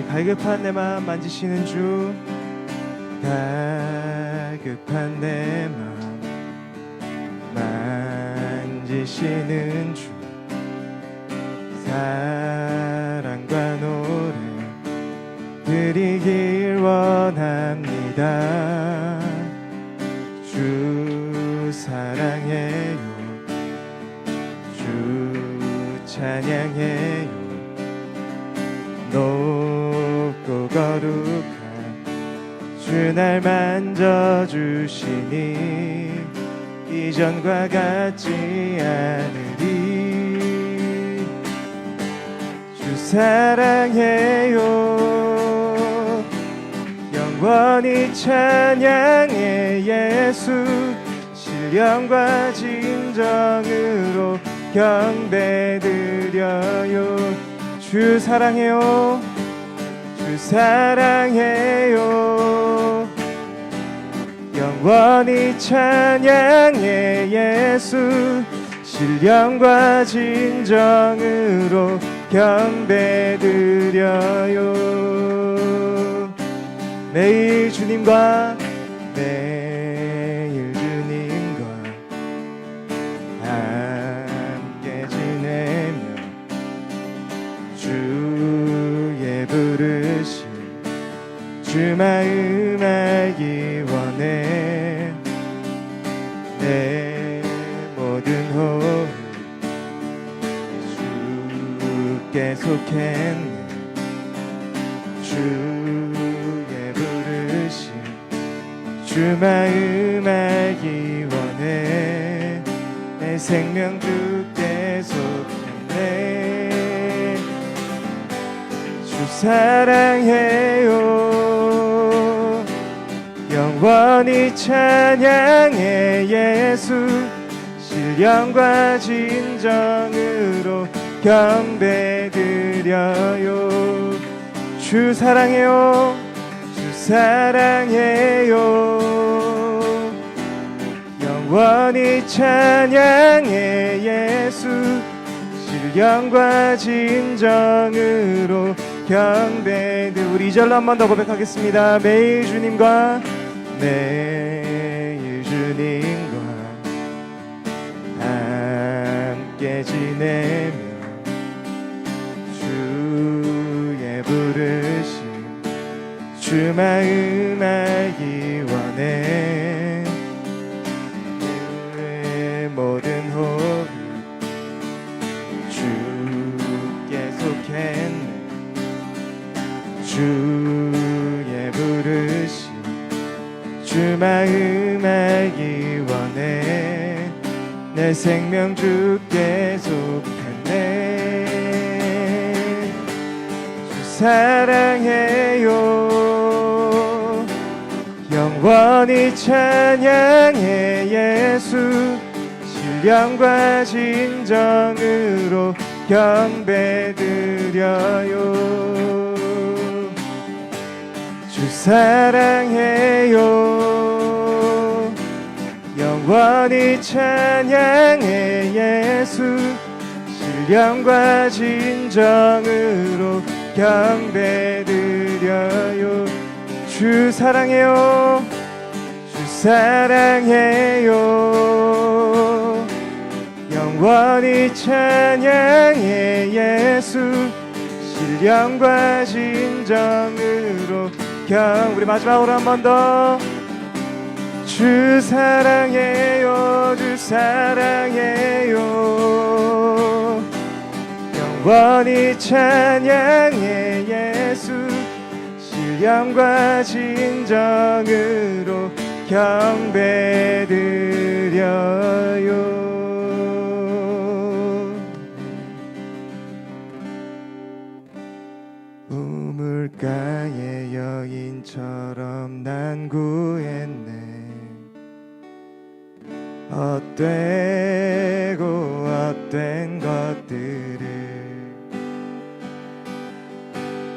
갈급한 내 맘 만지시는 주, 갈급한 내 맘 만지시는 주, 사랑과 노래 드리길 원합니다. 주 사랑해요, 주 찬양해요. 높고 거룩한 주 날 만져주시니 이전과 같지 않으리. 주 사랑해요, 영원히 찬양해. 예수 신령과 진정으로 경배드려요. 주 사랑해요, 주 사랑해요, 영원히 찬양해. 예수 신령과 진정으로 경배드려요. 매일 주님과 매일 주님과 함께 지내며 주의 부르심 주 마음 알기 원해. 내 모든 호흡 주께 속했네. 주의 부르심 주 마음 알기 원해. 내 생명 주께 속했네. 주 사랑해요, 영원히 찬양해. 예수 신령과 진정으로 경배드려요. 주 사랑해요, 주 사랑해요, 영원히 찬양해. 예수 신령과 진정으로 경배드. 우리 2절로 한 번 더 고백하겠습니다. 매일 주님과 매일 주님과 함께 지내며 주의 부르심 주 마음 알기 원해. 내 모든 호흡 주께 속했네. 주의 부르심 주 마음 알기 원해. 내 생명 주께 속했네. 주 사랑해요, 영원히 찬양해. 예수 신령과 진정으로 경배드려요. 주 사랑해요, 영원히 찬양해. 예수 신령과 진정으로 경배드려요. 주 사랑해요, 주 사랑해요, 영원히 찬양해. 예수 신령과 진정으로 우리 마지막으로 한 번 더. 주 사랑해요, 주 사랑해요, 영원히 찬양해. 예수 신령과 진정으로 경배드려요. 우물가의 여인처럼 난 구했네. 헛되고 헛된 것들을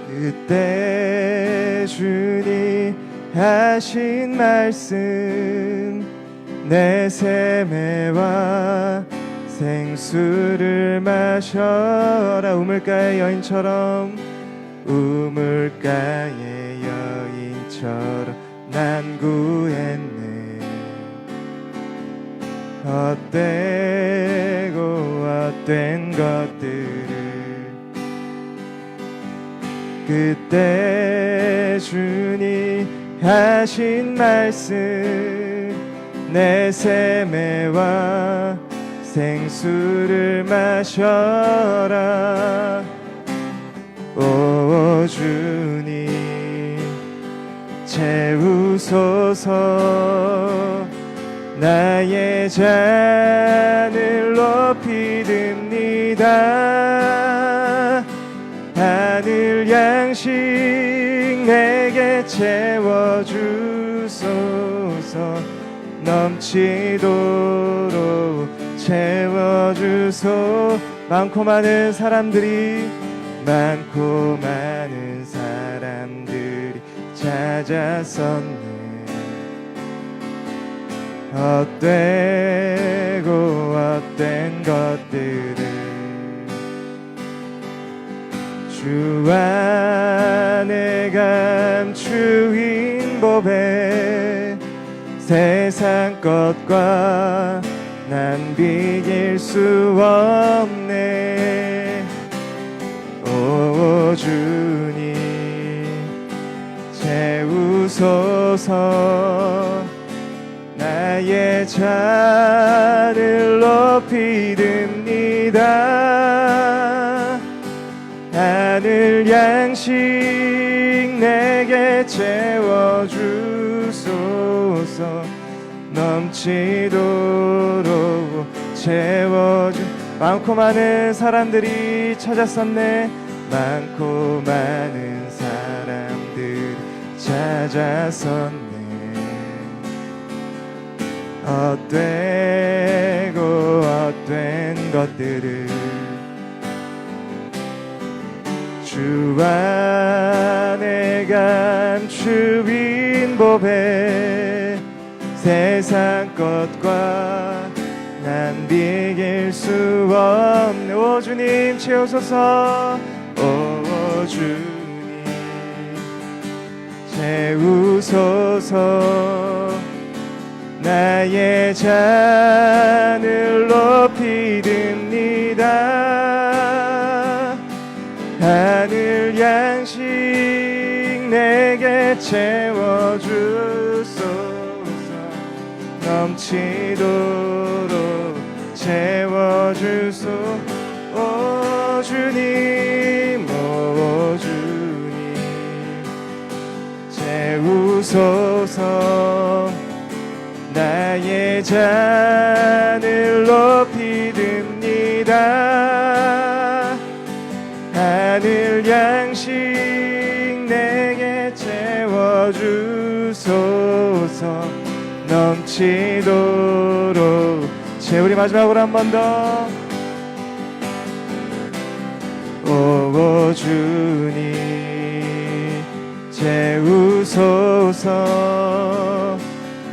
그때 주님 하신 말씀 내 세매와 생수를 마셔라. 우물가의 여인처럼 우물가의 여인처럼 난 구했네. 헛되고 헛된 것들을 그때 주님 하신 말씀, 내 세매와 생수를 마셔라. 오 주님 채우소서. 나의 잔을 높이 듭니다. 하늘 양식 내게 채워주소서. 넘치도록 채워주소. 많고 많은 사람들이 찾아섰네. 헛되고 헛된 것들을 주 안에 감추인 법에 세상 것과 난 비길 수 없네. 오 주님 채우소서. 나의 잔을 높이 듭니다. 하늘 양식 내게 채워주소서. 넘치도록 채워주. 많고 많은 사람들이 찾았었네. 많고 많은 사람들이 찾았었네. 헛되고 헛된 것들을 주 안에 감추인 법에 세상 것과 난 비길 수 없네. 오 주님 채우소서. 오 주님 채우소서. 나의 잔을 높이 듭니다. 하늘 양식 내게 채워주소서. 넘치도록 채워주소. 오 주님 오 주님 채우소서. 나의 잔을 높이 듭니다. 하늘 양식 내게 채워주소서. 넘치도록 우리 마지막으로 한 번 더. 오 주님 채우소서.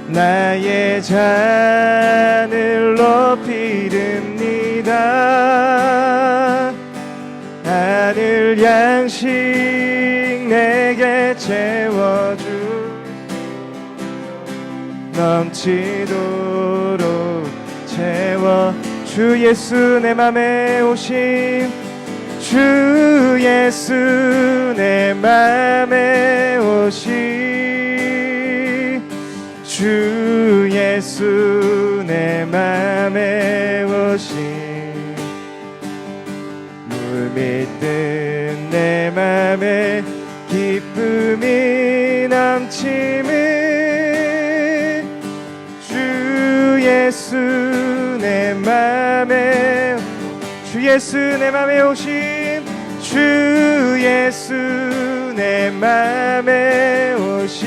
나의 잔을 높이 듭니다. 하늘 양식 내게 채워주. 넘치도록 채워. 주 예수 내 맘에 오심. 주 예수 내 맘에 오심. 주 예수 내 맘에 오심. 물밀듯 내 맘에 기쁨이 넘치는 주 예수 내 맘에. 주 예수 내 맘에 오심. 주 예수 내 맘에 오심.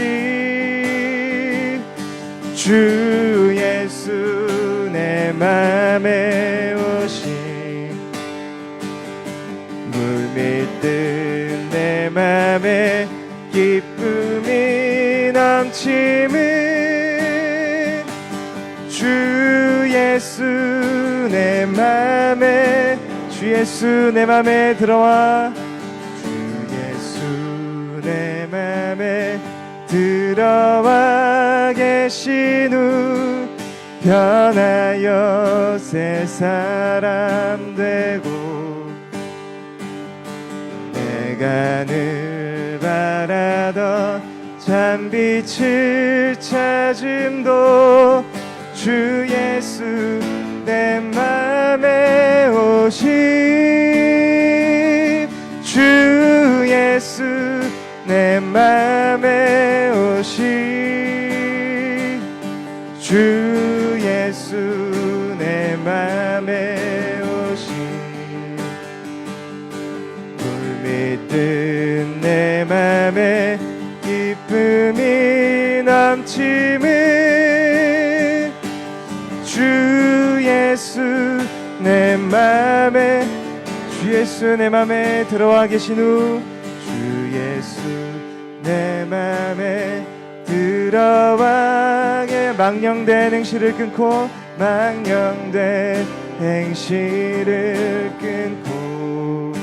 주 예수 내 맘에 오심. 물밀듯 내 맘에 기쁨이 넘치는 주 예수 내 맘에. 주 예수 내 맘에 들어와. 주 예수 내 맘에 들어와 계신 후 변하여 새 사람 되고 내가 늘 바라던 참 빛을 찾음도 주 예수 내 맘에 오심 주 예수 내 맘에 오심 주 예수 내 맘에 오심 물밀듯 내 맘에 기쁨이 넘치는 주 예수 내 맘에 주 예수 내 맘에 들어와 계신 후 주 예수 내 맘에 들어와 망령된 행실을 끊고 망령된 행실을 끊고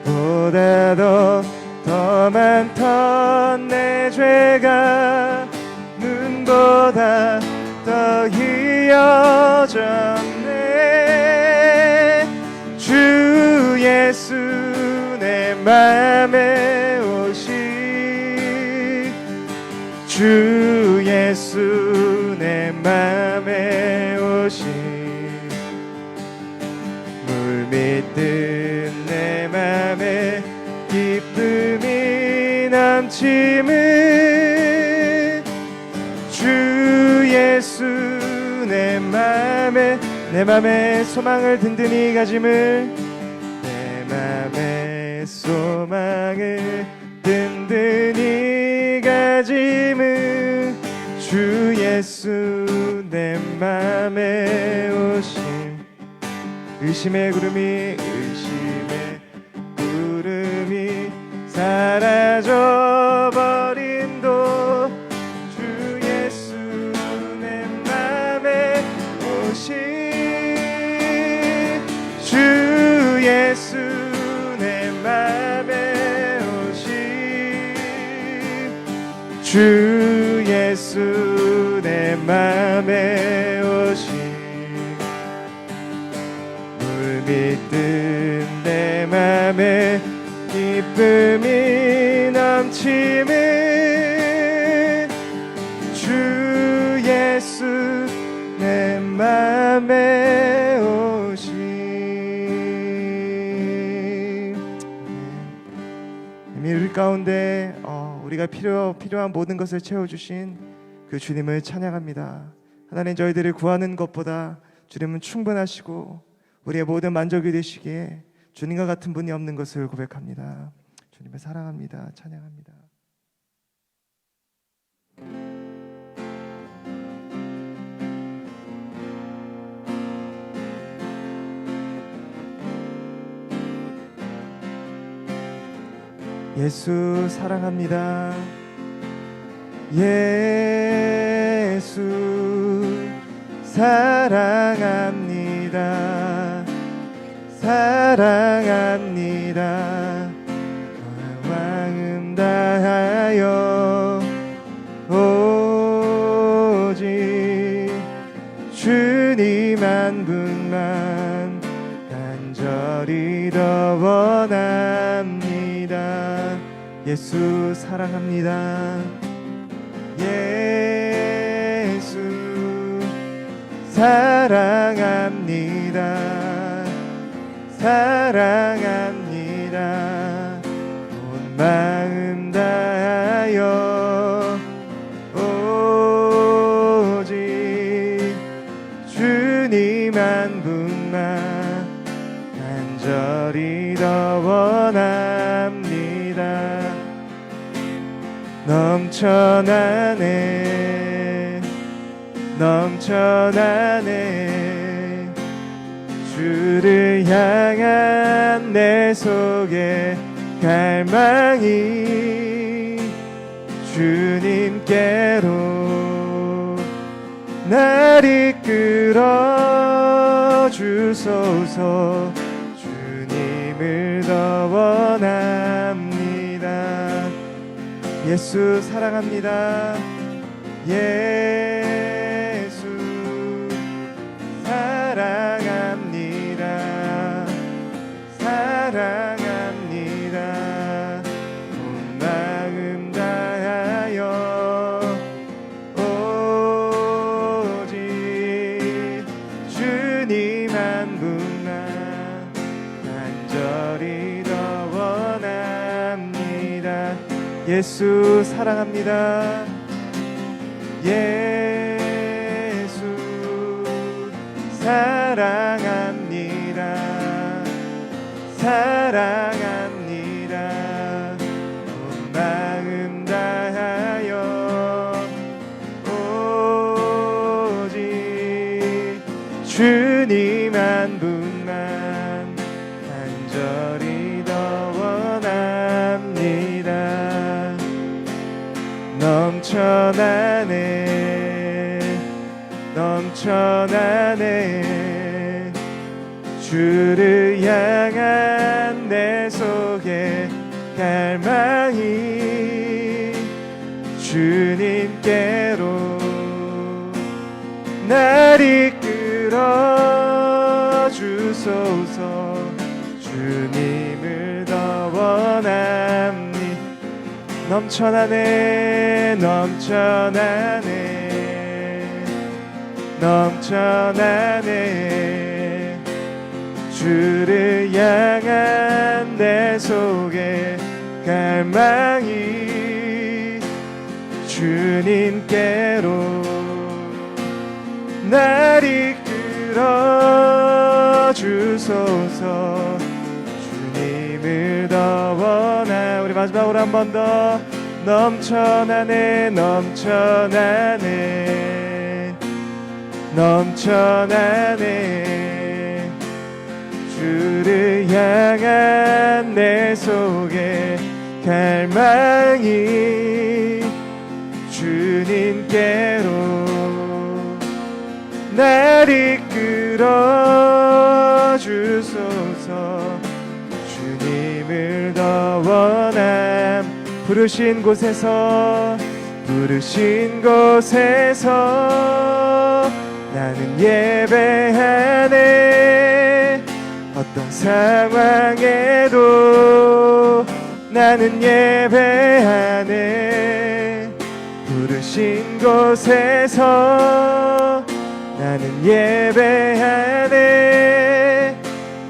머리털보다도 더 많던 내 죄가 눈보다 더 희어졌네 주 예수 내 맘에 오시 주 예수 내 맘에 오시 물밀듯 내 맘에 기쁨이 넘치는 주 예수 내 맘에 소망을 든든히 가짐을 내 맘에 소망을 든든히 가짐을 주 예수 내 맘에 오심 의심의 구름이 사라져버림도 주 예수 내 맘에 오심 주 예수 내 맘에 오심 주 예수 내 맘에 오심 물밀듯 내 맘에 기쁨이 넘치는 주 예수 내 맘에 오심 우리 가운데 우리가 필요한 모든 것을 채워주신 그 주님을 찬양합니다. 하나님 저희들을 구하는 것보다 주님은 충분하시고 우리의 모든 만족이 되시기에 주님과 같은 분이 없는 것을 고백합니다. 주님을 사랑합니다. 찬양합니다. 예수 사랑합니다. 예수 사랑합니다. 사랑합니다. 마음 다하여 오직 주님 한 분만 간절히 더 원합니다. 예수 사랑합니다. 예수 사랑합니다. 사랑합니다. 온 마음 다하여 오직 주님 한 분만 간절히 더 원합니다. 넘쳐나네 넘쳐나네 주를 향한 내 속에 갈망이 주님께로 날 이끌어 주소서 주님을 더 원합니다. 예수 사랑합니다. 예수 사랑합니다. 사랑합니다. 온 마음 다하여 오직 주님 한 분만 간절히 더 원합니다. 예수 사랑합니다. 예수 사랑합니다. 사랑합니다. 온 마음 다하여 오직 주님 한 분만 간절히 더 원합니다. 넘쳐나네 주를 향한 내 속에 갈망이 주님께로 날 이끌어 주소서. 주님을 더 원합니 넘쳐나네 주를 향한 내 속에 갈망이 주님께로 날 이끌어 주소서. 주님을 더 원하. 우리 마지막으로 한 번 더. 넘쳐나네 주를 향한 내 속에 갈망이 주님께로 날 이끌어 주소서. 주님을 더 원함. 부르신 곳에서 나는 예배하네. 어떤 상황에도 나는 예배하네. 부르신 곳에서 나는 예배하네.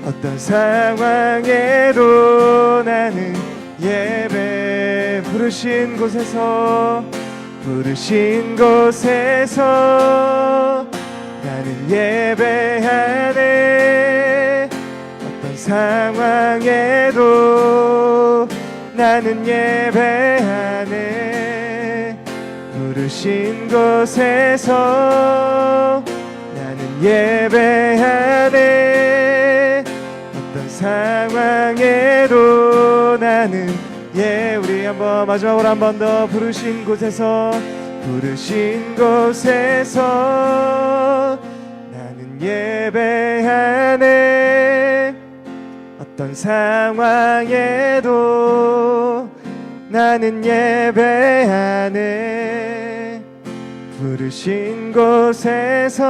어떤 상황에도 나는 예배. 부르신 곳에서 나는 예배하네. 어떤 상황에도 나는 예배하네. 부르신 곳에서 나는 예배하네. 어떤 상황에도 나는 우리 한번 마지막으로 한 번 더. 부르신 곳에서 나는 예배하네. 어떤 상황에도 나는 예배하네. 부르신 곳에서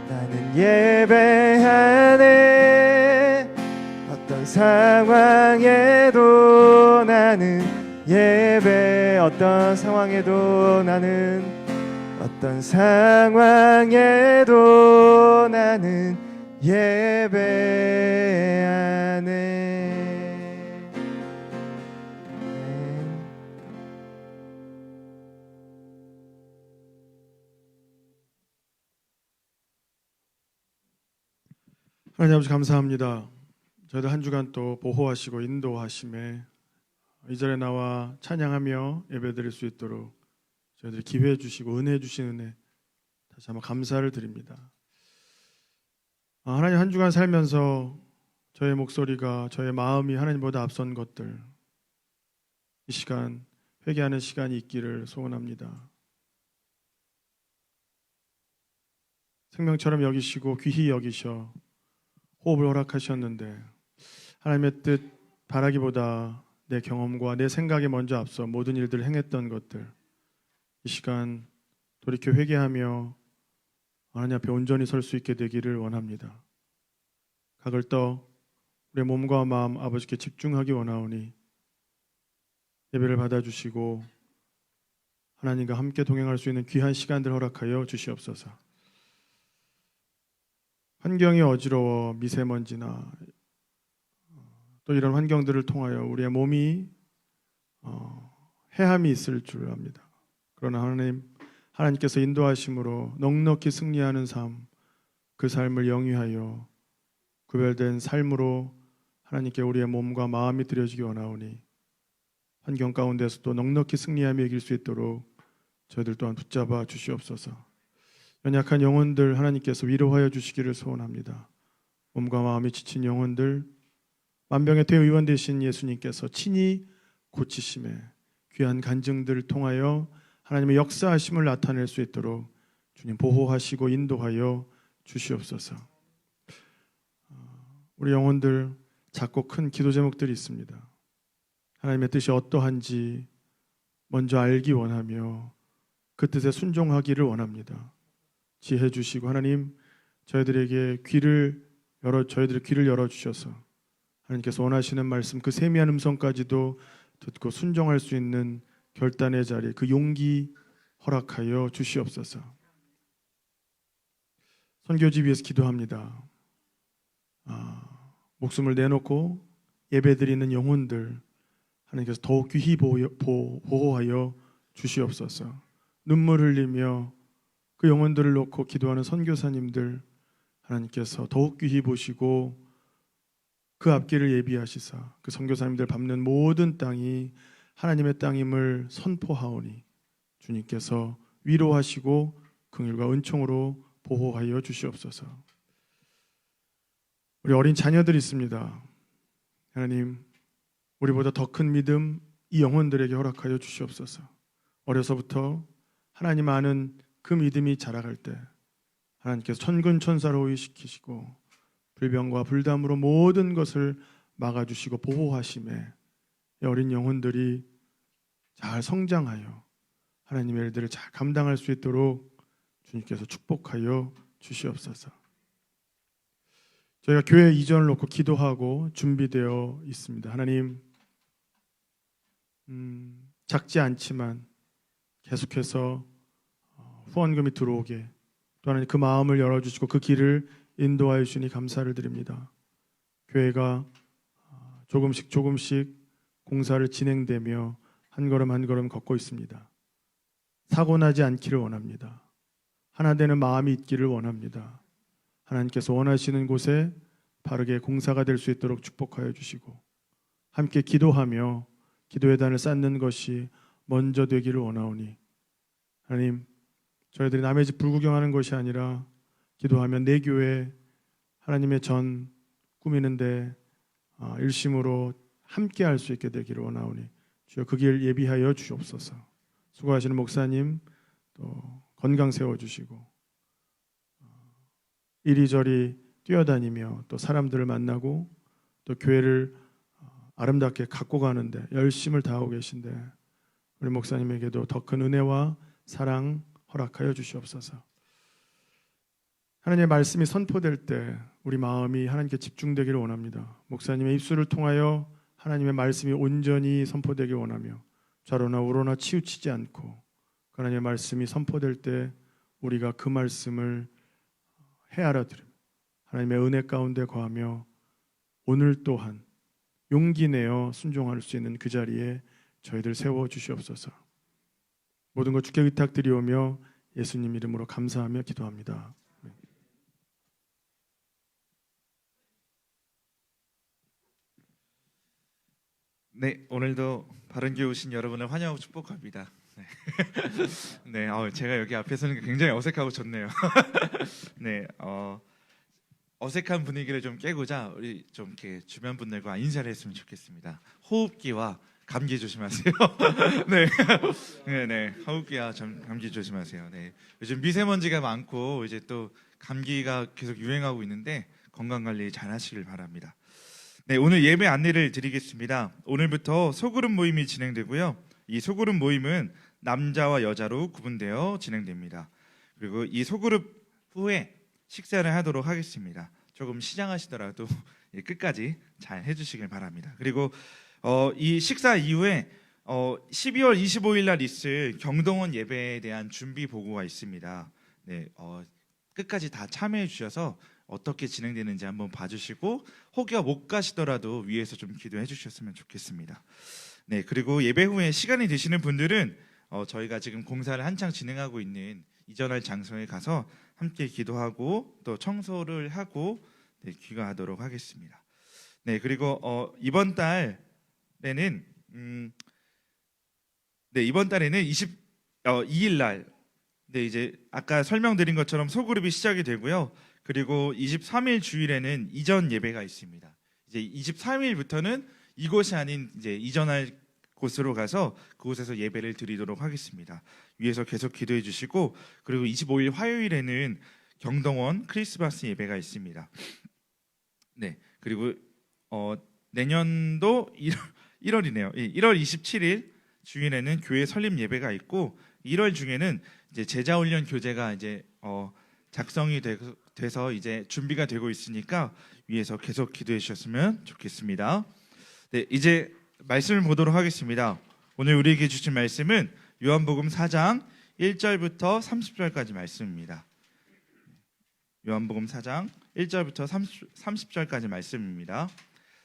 나는 예배하네. 어떤 상황에도 나는 예배. 어떤 상황에도 나는 예배하네. 하나님 아버지 감사합니다. 저희들 한 주간 또 보호하시고 인도하심에 이 자리에 나와 찬양하며 예배드릴 수 있도록 저희들 기회 주시고 은혜 주신 은혜 다시 한번 감사를 드립니다. 하나님 한 주간 살면서 저의 목소리가, 저의 마음이 하나님보다 앞선 것들, 이 시간 회개하는 시간이 있기를 소원합니다. 생명처럼 여기시고 귀히 여기셔 호흡을 허락하셨는데 하나님의 뜻 바라기보다 내 경험과 내 생각에 먼저 앞서 모든 일들을 행했던 것들, 이 시간 돌이켜 회개하며 하나님 앞에 온전히 설 수 있게 되기를 원합니다. 각을 떠 우리의 몸과 마음 아버지께 집중하기 원하오니 예배를 받아주시고 하나님과 함께 동행할 수 있는 귀한 시간들 허락하여 주시옵소서. 환경이 어지러워 미세먼지나 또 이런 환경들을 통하여 우리의 몸이 해함이 있을 줄 압니다. 그러나 하나님께서 인도하심으로 넉넉히 승리하는 삶, 그 삶을 영위하여 구별된 삶으로 하나님께 우리의 몸과 마음이 드려지기 원하오니 환경 가운데서 또 넉넉히 승리하며 이길 수 있도록 저희들 또한 붙잡아 주시옵소서. 연약한 영혼들 하나님께서 위로하여 주시기를 소원합니다. 몸과 마음이 지친 영혼들 만병의 대의원 되신 예수님께서 친히 고치심에 귀한 간증들을 통하여 하나님의 역사하심을 나타낼 수 있도록 주님 보호하시고 인도하여 주시옵소서. 우리 영혼들 작고 큰 기도 제목들이 있습니다. 하나님의 뜻이 어떠한지 먼저 알기 원하며 그 뜻에 순종하기를 원합니다. 지혜 주시고 하나님 저희들의 귀를 열어 주셔서 하나님께서 원하시는 말씀 그 세미한 음성까지도 듣고 순종할 수 있는 결단의 자리, 그 용기 허락하여 주시옵소서. 선교지 위해서 기도합니다. 목숨을 내놓고 예배드리는 영혼들 하나님께서 더욱 귀히 보호하여 주시옵소서. 눈물 흘리며 그 영혼들을 놓고 기도하는 선교사님들 하나님께서 더욱 귀히 보시고 그 앞길을 예비하시사 그 선교사님들 밟는 모든 땅이 하나님의 땅임을 선포하오니 주님께서 위로하시고 긍휼과 은총으로 보호하여 주시옵소서. 우리 어린 자녀들이 있습니다. 하나님 우리보다 더 큰 믿음 이 영혼들에게 허락하여 주시옵소서. 어려서부터 하나님 아는 그 믿음이 자라갈 때 하나님께서 천군 천사로 호위시키시고 불병과 불담으로 모든 것을 막아주시고 보호하심에 이 어린 영혼들이 잘 성장하여 하나님의 일들을 잘 감당할 수 있도록 주님께서 축복하여 주시옵소서. 저희가 교회 이전을 놓고 기도하고 준비되어 있습니다. 하나님 작지 않지만 계속해서 후원금이 들어오게 또 하나님 그 마음을 열어주시고 그 길을 인도하여 주시니 감사를 드립니다. 교회가 조금씩 공사를 진행되며 한 걸음 한 걸음 걷고 있습니다. 사고 나지 않기를 원합니다. 하나 되는 마음이 있기를 원합니다. 하나님께서 원하시는 곳에 바르게 공사가 될 수 있도록 축복하여 주시고 함께 기도하며 기도의 단을 쌓는 것이 먼저 되기를 원하오니 하나님 저희들이 남의 집 불구경하는 것이 아니라 기도하면 내 교회 하나님의 전 꾸미는데 일심으로 함께 할 수 있게 되기를 원하오니 주여 그 길 예비하여 주옵소서. 수고하시는 목사님 또 건강 세워주시고 이리저리 뛰어다니며 또 사람들을 만나고 또 교회를 아름답게 갖고 가는데 열심을 다하고 계신데 우리 목사님에게도 더 큰 은혜와 사랑 허락하여 주시옵소서. 하나님의 말씀이 선포될 때 우리 마음이 하나님께 집중되기를 원합니다. 목사님의 입술을 통하여 하나님의 말씀이 온전히 선포되길 원하며 좌로나 우로나 치우치지 않고 하나님의 말씀이 선포될 때 우리가 그 말씀을 헤아려들으며 하나님의 은혜 가운데 거하며 오늘 또한 용기 내어 순종할 수 있는 그 자리에 저희들 세워 주시옵소서. 모든 것 주께 의탁드리오며 예수님 이름으로 감사하며 기도합니다. 네, 오늘도 바른교회 오신 여러분을 환영하고 축복합니다. 네, 제가 여기 앞에 서는 게 굉장히 어색하고 좋네요. 네, 어색한 분위기를 좀 깨고자 우리 좀 이렇게 주변 분들과 인사를 했으면 좋겠습니다. 호흡기와 감기 조심하세요. 네, 호흡기와 감기 조심하세요. 네, 요즘 미세먼지가 많고 이제 또 감기가 계속 유행하고 있는데 건강 관리 잘 하시길 바랍니다. 네, 오늘 예배 안내를 드리겠습니다. 오늘부터 소그룹 모임이 진행되고요. 이 소그룹 모임은 남자와 여자로 구분되어 진행됩니다. 그리고 이 소그룹 후에 식사를 하도록 하겠습니다. 조금 시장하시더라도 끝까지 잘 해주시길 바랍니다. 그리고 이 식사 이후에 12월 25일 날 있을 경동원 예배에 대한 준비 보고가 있습니다. 네, 끝까지 다 참여해 주셔서 어떻게 진행되는지 한번 봐주시고 혹여 못 가시더라도 위에서 좀 기도해 주셨으면 좋겠습니다. 네, 그리고 예배 후에 시간이 되시는 분들은 저희가 지금 공사를 한창 진행하고 있는 이전할 장소에 가서 함께 기도하고 또 청소를 하고 귀가하도록 하겠습니다. 네, 그리고 이번 달에는 22일 날 이제 아까 설명드린 것처럼 소그룹이 시작이 되고요. 그리고 23일 주일에는 이전 예배가 있습니다. 이제 23일부터는 이곳이 아닌 이제 이전할 곳으로 가서 그곳에서 예배를 드리도록 하겠습니다. 위에서 계속 기도해 주시고, 그리고 25일 화요일에는 경동원 크리스마스 예배가 있습니다. 네, 그리고 내년도 1월이네요. 1월 27일 주일에는 교회 설립 예배가 있고, 1월 중에는 이제 제자훈련 교재가 이제 작성이 돼서 이제 준비가 되고 있으니까 위에서 계속 기도해 주셨으면 좋겠습니다. 네, 이제 말씀을 보도록 하겠습니다. 오늘 우리에게 주신 말씀은 요한복음 4장 1절부터 30절까지 말씀입니다. 요한복음 4장 1절부터 30절까지 말씀입니다.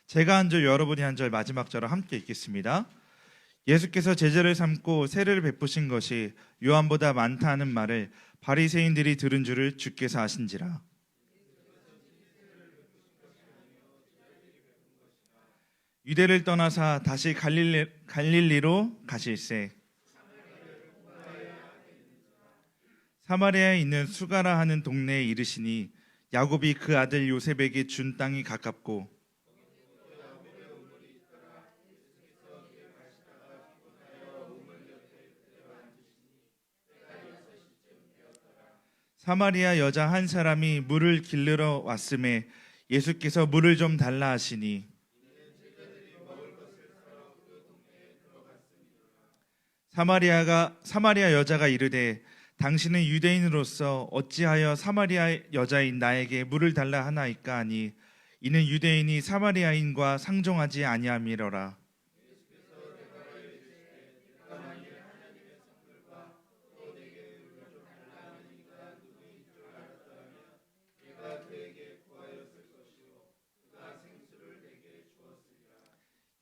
제가 한 절, 여러분이 한 절, 마지막 절을 함께 읽겠습니다. 예수께서 제자를 삼고 세례를 베푸신 것이 요한보다 많다는 말을 바리새인들이 들은 줄을 주께서 아신지라. 유대를 떠나사 다시 갈릴리로 가실새 사마리아에 있는 수가라 하는 동네에 이르시니 야곱이 그 아들 요셉에게 준 땅이 가깝고 사마리아 여자 한 사람이 물을 길르러 왔음에 예수께서 물을 좀 달라 하시니 사마리아 여자가 이르되 당신은 유대인으로서 어찌하여 사마리아 여자인 나에게 물을 달라 하나이까 하니 이는 유대인이 사마리아인과 상종하지 아니함이로라.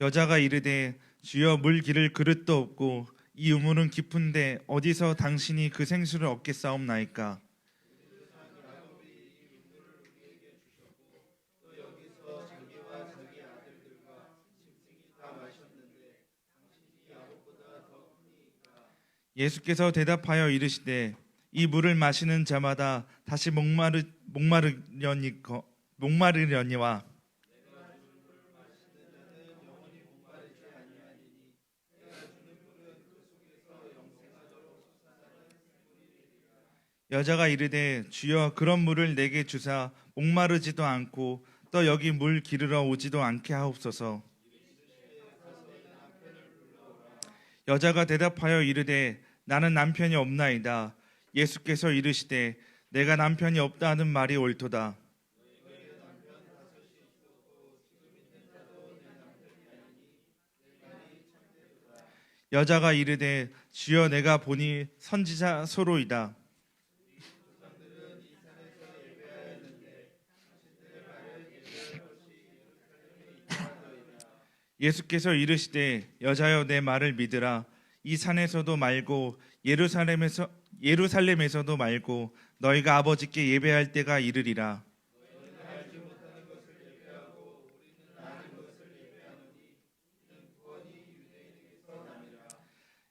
여자가 이르되 주여 물 기를 그릇도 없고 이 우물은 깊은데 어디서 당신이 그 생수를 얻겠사옵나이까. 예수께서 대답하여 이르시되 이 물을 마시는 자마다 다시 목마르려니와 여자가 이르되 주여 그런 물을 내게 주사 목마르지도 않고 또 여기 물 기르러 오지도 않게 하옵소서. 여자가 대답하여 이르되 나는 남편이 없나이다. 예수께서 이르시되 내가 남편이 없다 하는 말이 옳도다. 여자가 이르되 주여 내가 보니 선지자 소로이다. 예수께서 이르시되 여자여 내 말을 믿으라. 이 산에서도 말고 예루살렘에서도 말고 너희가 아버지께 예배할 때가 이르리라.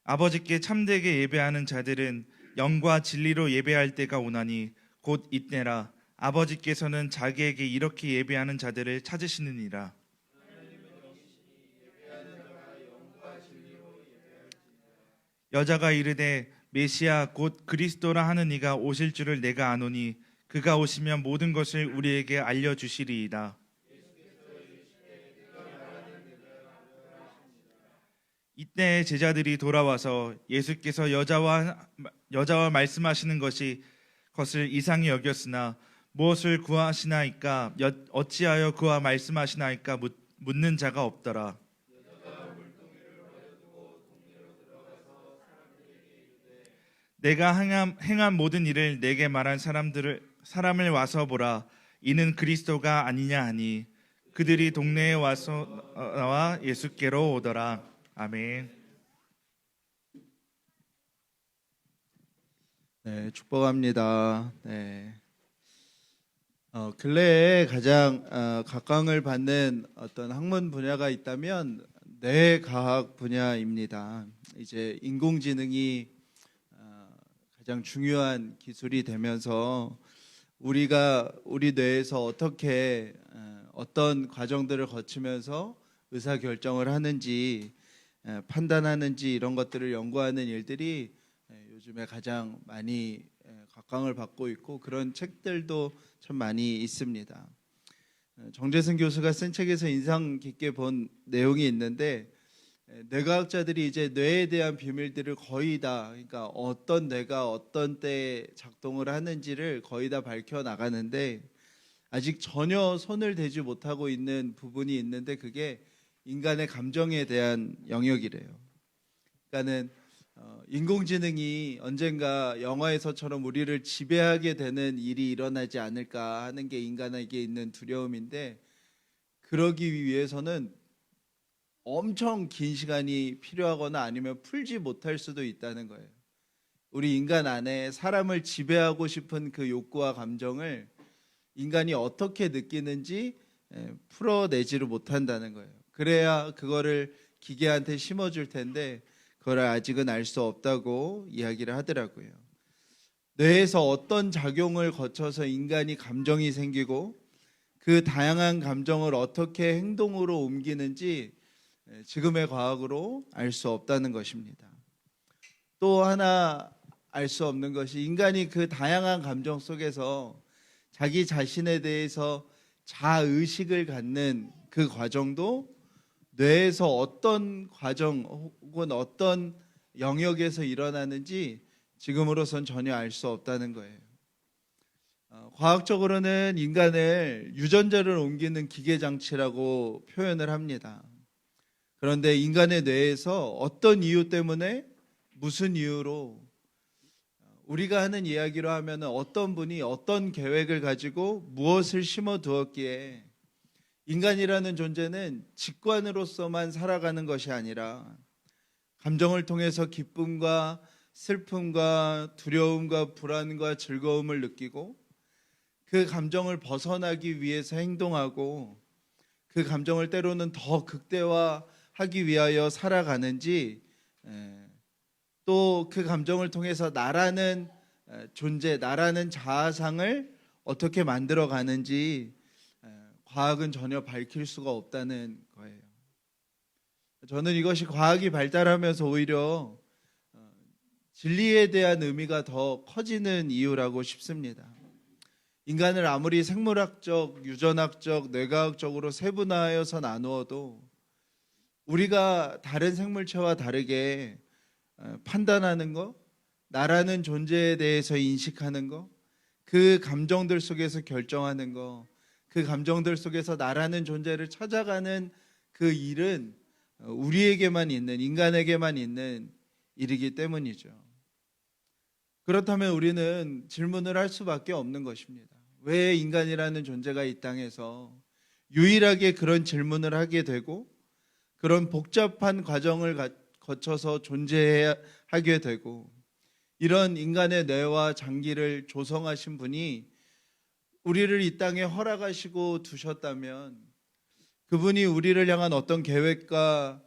아버지께 참되게 예배하는 자들은 영과 진리로 예배할 때가 오나니 곧 이때라. 아버지께서는 자기에게 이렇게 예배하는 자들을 찾으시느니라. 여자가 이르되 메시아 곧 그리스도라 하는 이가 오실 줄을 내가 아노니 그가 오시면 모든 것을 우리에게 알려주시리이다. 이때 제자들이 돌아와서 예수께서 여자와 말씀하시는 것을 이상히 여겼으나 무엇을 구하시나이까 어찌하여 그와 말씀하시나이까 묻는 자가 없더라. 내가 행한 모든 일을 내게 말한 사람을 와서 보라. 이는 그리스도가 아니냐 하니 그들이 동네에 와서 나와 예수께로 오더라. 아멘. 네, 축복합니다. 네. 근래에 가장 각광을 받는 어떤 학문 분야가 있다면 뇌과학 분야입니다. 이제 인공지능이 가장 중요한 기술이 되면서 우리가 우리 뇌에서 어떻게 어떤 과정들을 거치면서 의사 결정을 하는지 판단하는지 이런 것들을 연구하는 일들이 요즘에 가장 많이 각광을 받고 있고 그런 책들도 참 많이 있습니다. 정재승 교수가 쓴 책에서 인상 깊게 본 내용이 있는데 뇌과학자들이 이제 뇌에 대한 비밀들을 거의 다 그러니까 어떤 뇌가 어떤 때에 작동을 하는지를 거의 다 밝혀 나가는데 아직 전혀 손을 대지 못하고 있는 부분이 있는데 그게 인간의 감정에 대한 영역이래요. 그러니까는 인공지능이 언젠가 영화에서처럼 우리를 지배하게 되는 일이 일어나지 않을까 하는 게 인간에게 있는 두려움인데 그러기 위해서는 엄청 긴 시간이 필요하거나 아니면 풀지 못할 수도 있다는 거예요. 우리 인간 안에 사람을 지배하고 싶은 그 욕구와 감정을 인간이 어떻게 느끼는지 풀어내지를 못한다는 거예요. 그래야 그거를 기계한테 심어줄 텐데 그걸 아직은 알 수 없다고 이야기를 하더라고요. 뇌에서 어떤 작용을 거쳐서 인간이 감정이 생기고 그 다양한 감정을 어떻게 행동으로 옮기는지 지금의 과학으로 알 수 없다는 것입니다. 또 하나 알 수 없는 것이 인간이 그 다양한 감정 속에서 자기 자신에 대해서 자의식을 갖는 그 과정도 뇌에서 어떤 과정 혹은 어떤 영역에서 일어나는지 지금으로선 전혀 알 수 없다는 거예요. 과학적으로는 인간을 유전자를 옮기는 기계장치라고 표현을 합니다. 그런데 인간의 뇌에서 어떤 이유 때문에 무슨 이유로 우리가 하는 이야기로 하면 어떤 분이 어떤 계획을 가지고 무엇을 심어 두었기에 인간이라는 존재는 직관으로서만 살아가는 것이 아니라 감정을 통해서 기쁨과 슬픔과 두려움과 불안과 즐거움을 느끼고 그 감정을 벗어나기 위해서 행동하고 그 감정을 때로는 더 극대화하기 위하여 살아가는지 또 그 감정을 통해서 나라는 존재, 나라는 자아상을 어떻게 만들어 가는지 과학은 전혀 밝힐 수가 없다는 거예요. 저는 이것이 과학이 발달하면서 오히려 진리에 대한 의미가 더 커지는 이유라고 싶습니다. 인간을 아무리 생물학적, 유전학적, 뇌과학적으로 세분화하여서 나누어도 우리가 다른 생물체와 다르게 판단하는 것, 나라는 존재에 대해서 인식하는 것, 그 감정들 속에서 결정하는 것, 그 감정들 속에서 나라는 존재를 찾아가는 그 일은 우리에게만 있는, 인간에게만 있는 일이기 때문이죠. 그렇다면 우리는 질문을 할 수밖에 없는 것입니다. 왜 인간이라는 존재가 이 땅에서 유일하게 그런 질문을 하게 되고 그런 복잡한 과정을 거쳐서 존재하게 되고 이런 인간의 뇌와 장기를 조성하신 분이 우리를 이 땅에 허락하시고 두셨다면 그분이 우리를 향한 어떤 계획과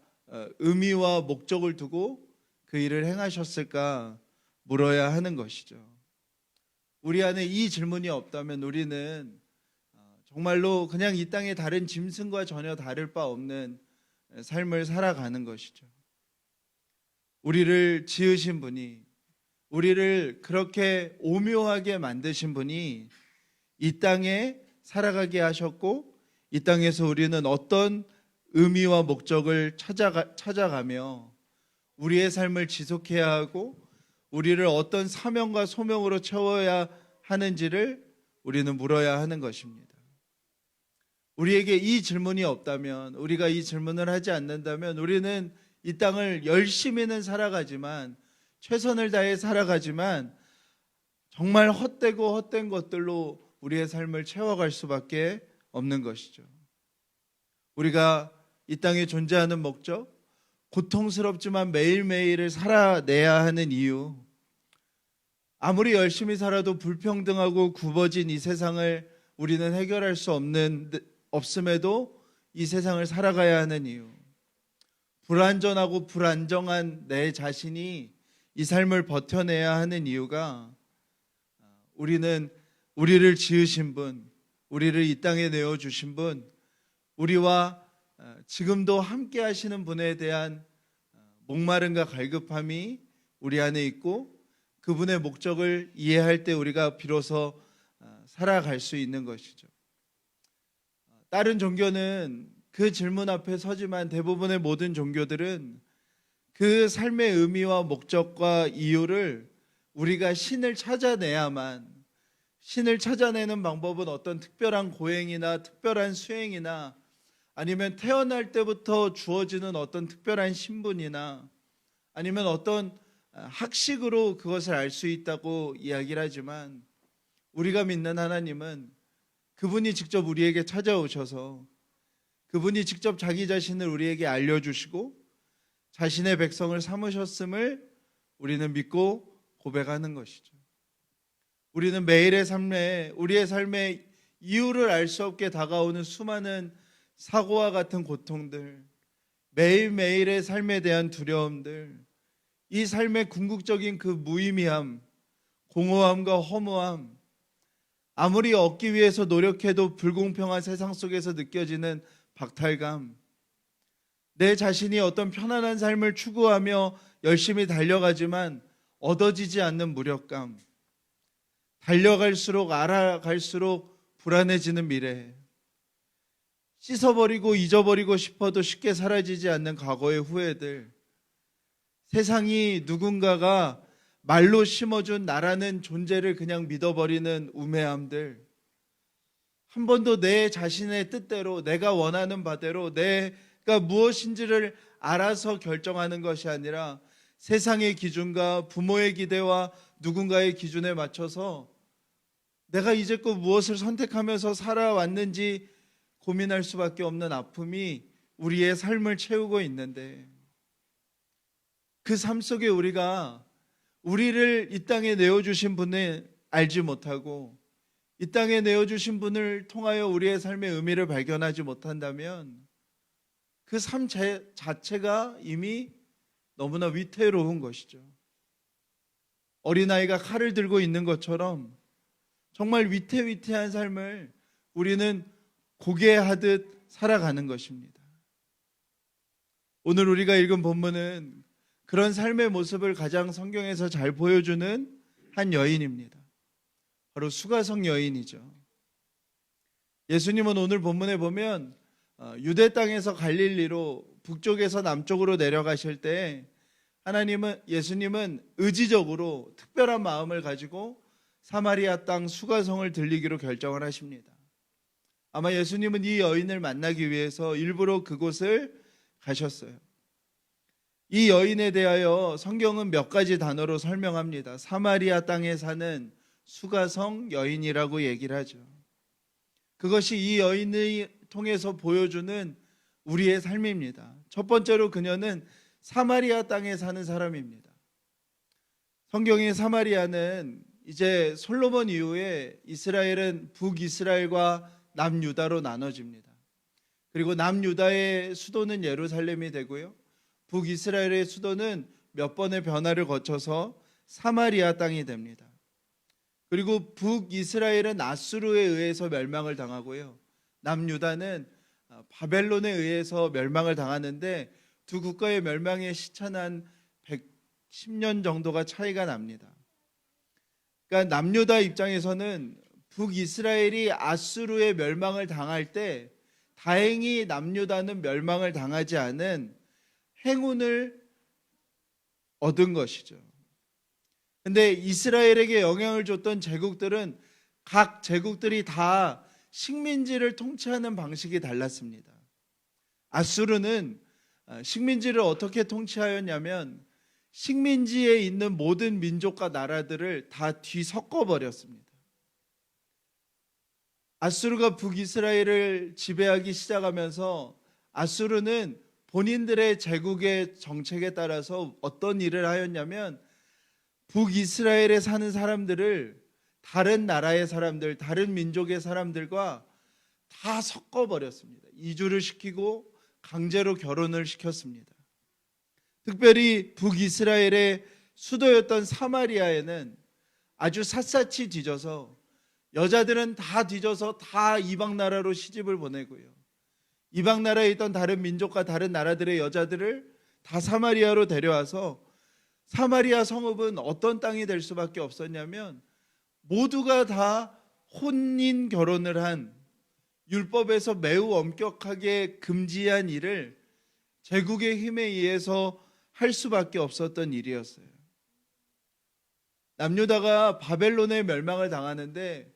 의미와 목적을 두고 그 일을 행하셨을까 물어야 하는 것이죠. 우리 안에 이 질문이 없다면 우리는 정말로 그냥 이 땅의 다른 짐승과 전혀 다를 바 없는 삶을 살아가는 것이죠. 우리를 지으신 분이, 우리를 그렇게 오묘하게 만드신 분이 이 땅에 살아가게 하셨고 이 땅에서 우리는 어떤 의미와 목적을 찾아가며 우리의 삶을 지속해야 하고 우리를 어떤 사명과 소명으로 채워야 하는지를 우리는 물어야 하는 것입니다. 우리에게 이 질문이 없다면, 우리가 이 질문을 하지 않는다면 우리는 이 땅을 열심히는 살아가지만, 최선을 다해 살아가지만 정말 헛되고 헛된 것들로 우리의 삶을 채워갈 수밖에 없는 것이죠. 우리가 이 땅에 존재하는 목적, 고통스럽지만 매일매일을 살아내야 하는 이유, 아무리 열심히 살아도 불평등하고 굽어진 이 세상을 우리는 해결할 수 없음에도 이 세상을 살아가야 하는 이유, 불완전하고 불안정한 내 자신이 이 삶을 버텨내야 하는 이유가, 우리를 지으신 분, 우리를 이 땅에 내어주신 분, 우리와 지금도 함께 하시는 분에 대한 목마름과 갈급함이 우리 안에 있고, 그분의 목적을 이해할 때 우리가 비로소 살아갈 수 있는 것이죠. 다른 종교는 그 질문 앞에 서지만 대부분의 모든 종교들은 그 삶의 의미와 목적과 이유를 우리가 신을 찾아내야만, 신을 찾아내는 방법은 어떤 특별한 고행이나 특별한 수행이나 아니면 태어날 때부터 주어지는 어떤 특별한 신분이나 아니면 어떤 학식으로 그것을 알 수 있다고 이야기를 하지만, 우리가 믿는 하나님은 그분이 직접 우리에게 찾아오셔서 그분이 직접 자기 자신을 우리에게 알려주시고 자신의 백성을 삼으셨음을 우리는 믿고 고백하는 것이죠. 우리는 매일의 삶에, 우리의 삶의 이유를 알 수 없게 다가오는 수많은 사고와 같은 고통들, 매일매일의 삶에 대한 두려움들, 이 삶의 궁극적인 그 무의미함, 공허함과 허무함, 아무리 얻기 위해서 노력해도 불공평한 세상 속에서 느껴지는 박탈감, 내 자신이 어떤 편안한 삶을 추구하며 열심히 달려가지만 얻어지지 않는 무력감, 달려갈수록 알아갈수록 불안해지는 미래, 씻어버리고 잊어버리고 싶어도 쉽게 사라지지 않는 과거의 후회들, 세상이 누군가가 말로 심어준 나라는 존재를 그냥 믿어버리는 우매함들, 한 번도 내 자신의 뜻대로, 내가 원하는 바대로 내가 무엇인지를 알아서 결정하는 것이 아니라 세상의 기준과 부모의 기대와 누군가의 기준에 맞춰서 내가 이제껏 무엇을 선택하면서 살아왔는지 고민할 수밖에 없는 아픔이 우리의 삶을 채우고 있는데, 그 삶 속에 우리가 우리를 이 땅에 내어주신 분을 알지 못하고 이 땅에 내어주신 분을 통하여 우리의 삶의 의미를 발견하지 못한다면 그 삶 자체가 이미 너무나 위태로운 것이죠. 어린아이가 칼을 들고 있는 것처럼 정말 위태위태한 삶을 우리는 고개하듯 살아가는 것입니다. 오늘 우리가 읽은 본문은 그런 삶의 모습을 가장 성경에서 잘 보여주는 한 여인입니다. 바로 수가성 여인이죠. 예수님은 오늘 본문에 보면 유대 땅에서 갈릴리로 북쪽에서 남쪽으로 내려가실 때 예수님은 의지적으로 특별한 마음을 가지고 사마리아 땅 수가성을 들리기로 결정을 하십니다. 아마 예수님은 이 여인을 만나기 위해서 일부러 그곳을 가셨어요. 이 여인에 대하여 성경은 몇 가지 단어로 설명합니다. 사마리아 땅에 사는 수가성 여인이라고 얘기를 하죠. 그것이 이 여인을 통해서 보여주는 우리의 삶입니다. 첫 번째로 그녀는 사마리아 땅에 사는 사람입니다. 성경의 사마리아는 이제 솔로몬 이후에 이스라엘은 북이스라엘과 남유다로 나눠집니다. 그리고 남유다의 수도는 예루살렘이 되고요, 북이스라엘의 수도는 몇 번의 변화를 거쳐서 사마리아 땅이 됩니다. 그리고 북이스라엘은 아수르에 의해서 멸망을 당하고요, 남유다는 바벨론에 의해서 멸망을 당하는데 두 국가의 멸망의 시차는 한 110년 정도가 차이가 납니다. 그러니까 남유다 입장에서는 북이스라엘이 아수르의 멸망을 당할 때 다행히 남유다는 멸망을 당하지 않은 행운을 얻은 것이죠. 근데 이스라엘에게 영향을 줬던 제국들은 각 제국들이 다 식민지를 통치하는 방식이 달랐습니다. 아수르는 식민지를 어떻게 통치하였냐면 식민지에 있는 모든 민족과 나라들을 다 뒤섞어 버렸습니다. 아수르가 북이스라엘을 지배하기 시작하면서 아수르는 본인들의 제국의 정책에 따라서 어떤 일을 하였냐면 북이스라엘에 사는 사람들을 다른 나라의 사람들, 다른 민족의 사람들과 다 섞어버렸습니다. 이주를 시키고 강제로 결혼을 시켰습니다. 특별히 북이스라엘의 수도였던 사마리아에는 아주 샅샅이 뒤져서 여자들은 다 뒤져서 다 이방 나라로 시집을 보내고요. 이방 나라에 있던 다른 민족과 다른 나라들의 여자들을 다 사마리아로 데려와서 사마리아 성읍은 어떤 땅이 될 수밖에 없었냐면 모두가 다 혼인 결혼을 한 율법에서 매우 엄격하게 금지한 일을 제국의 힘에 의해서 할 수밖에 없었던 일이었어요. 남유다가 바벨론의 멸망을 당하는데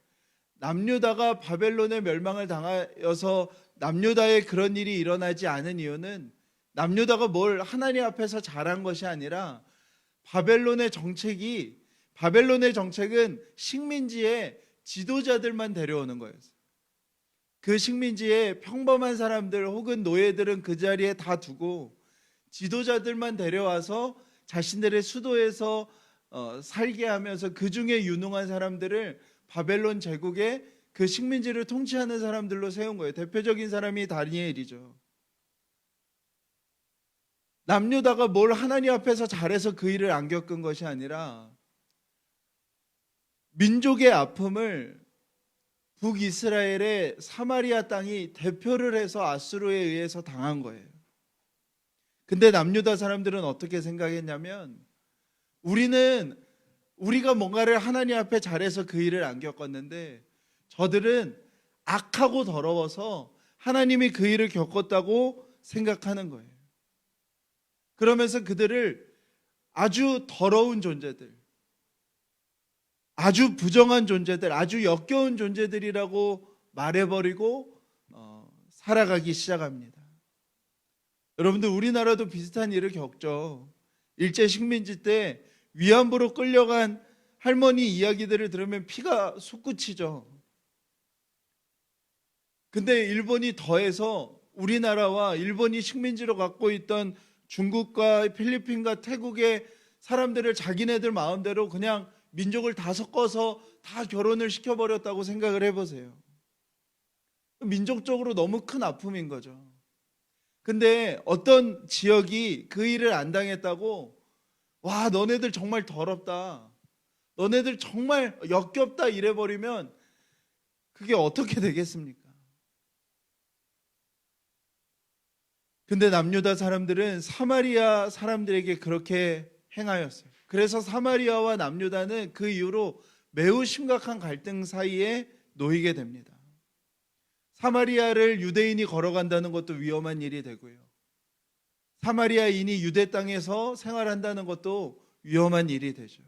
남유다가 바벨론의 멸망을 당하여서 남유다에 그런 일이 일어나지 않은 이유는 남유다가 뭘 하나님 앞에서 잘한 것이 아니라 바벨론의 정책은 식민지에 지도자들만 데려오는 거였어요. 그 식민지에 평범한 사람들 혹은 노예들은 그 자리에 다 두고 지도자들만 데려와서 자신들의 수도에서 살게 하면서 그 중에 유능한 사람들을 바벨론 제국의 그 식민지를 통치하는 사람들로 세운 거예요. 대표적인 사람이 다니엘이죠. 남유다가 뭘 하나님 앞에서 잘해서 그 일을 안 겪은 것이 아니라 민족의 아픔을 북이스라엘의 사마리아 땅이 대표를 해서 아수르에 의해서 당한 거예요. 근데 남유다 사람들은 어떻게 생각했냐면 우리가 뭔가를 하나님 앞에 잘해서 그 일을 안 겪었는데 저들은 악하고 더러워서 하나님이 그 일을 겪었다고 생각하는 거예요. 그러면서 그들을 아주 더러운 존재들, 아주 부정한 존재들, 아주 역겨운 존재들이라고 말해버리고 살아가기 시작합니다. 여러분들 우리나라도 비슷한 일을 겪죠. 일제 식민지 때 위안부로 끌려간 할머니 이야기들을 들으면 피가 솟구치죠. 근데 일본이 더해서 우리나라와 일본이 식민지로 갖고 있던 중국과 필리핀과 태국의 사람들을 자기네들 마음대로 그냥 민족을 다 섞어서 다 결혼을 시켜버렸다고 생각을 해보세요. 민족적으로 너무 큰 아픔인 거죠. 근데 어떤 지역이 그 일을 안 당했다고 와 너네들 정말 더럽다, 너네들 정말 역겹다 이래버리면 그게 어떻게 되겠습니까? 근데 남유다 사람들은 사마리아 사람들에게 그렇게 행하였어요. 그래서 사마리아와 남유다는 그 이후로 매우 심각한 갈등 사이에 놓이게 됩니다. 사마리아를 유대인이 걸어간다는 것도 위험한 일이 되고요. 사마리아인이 유대 땅에서 생활한다는 것도 위험한 일이 되죠.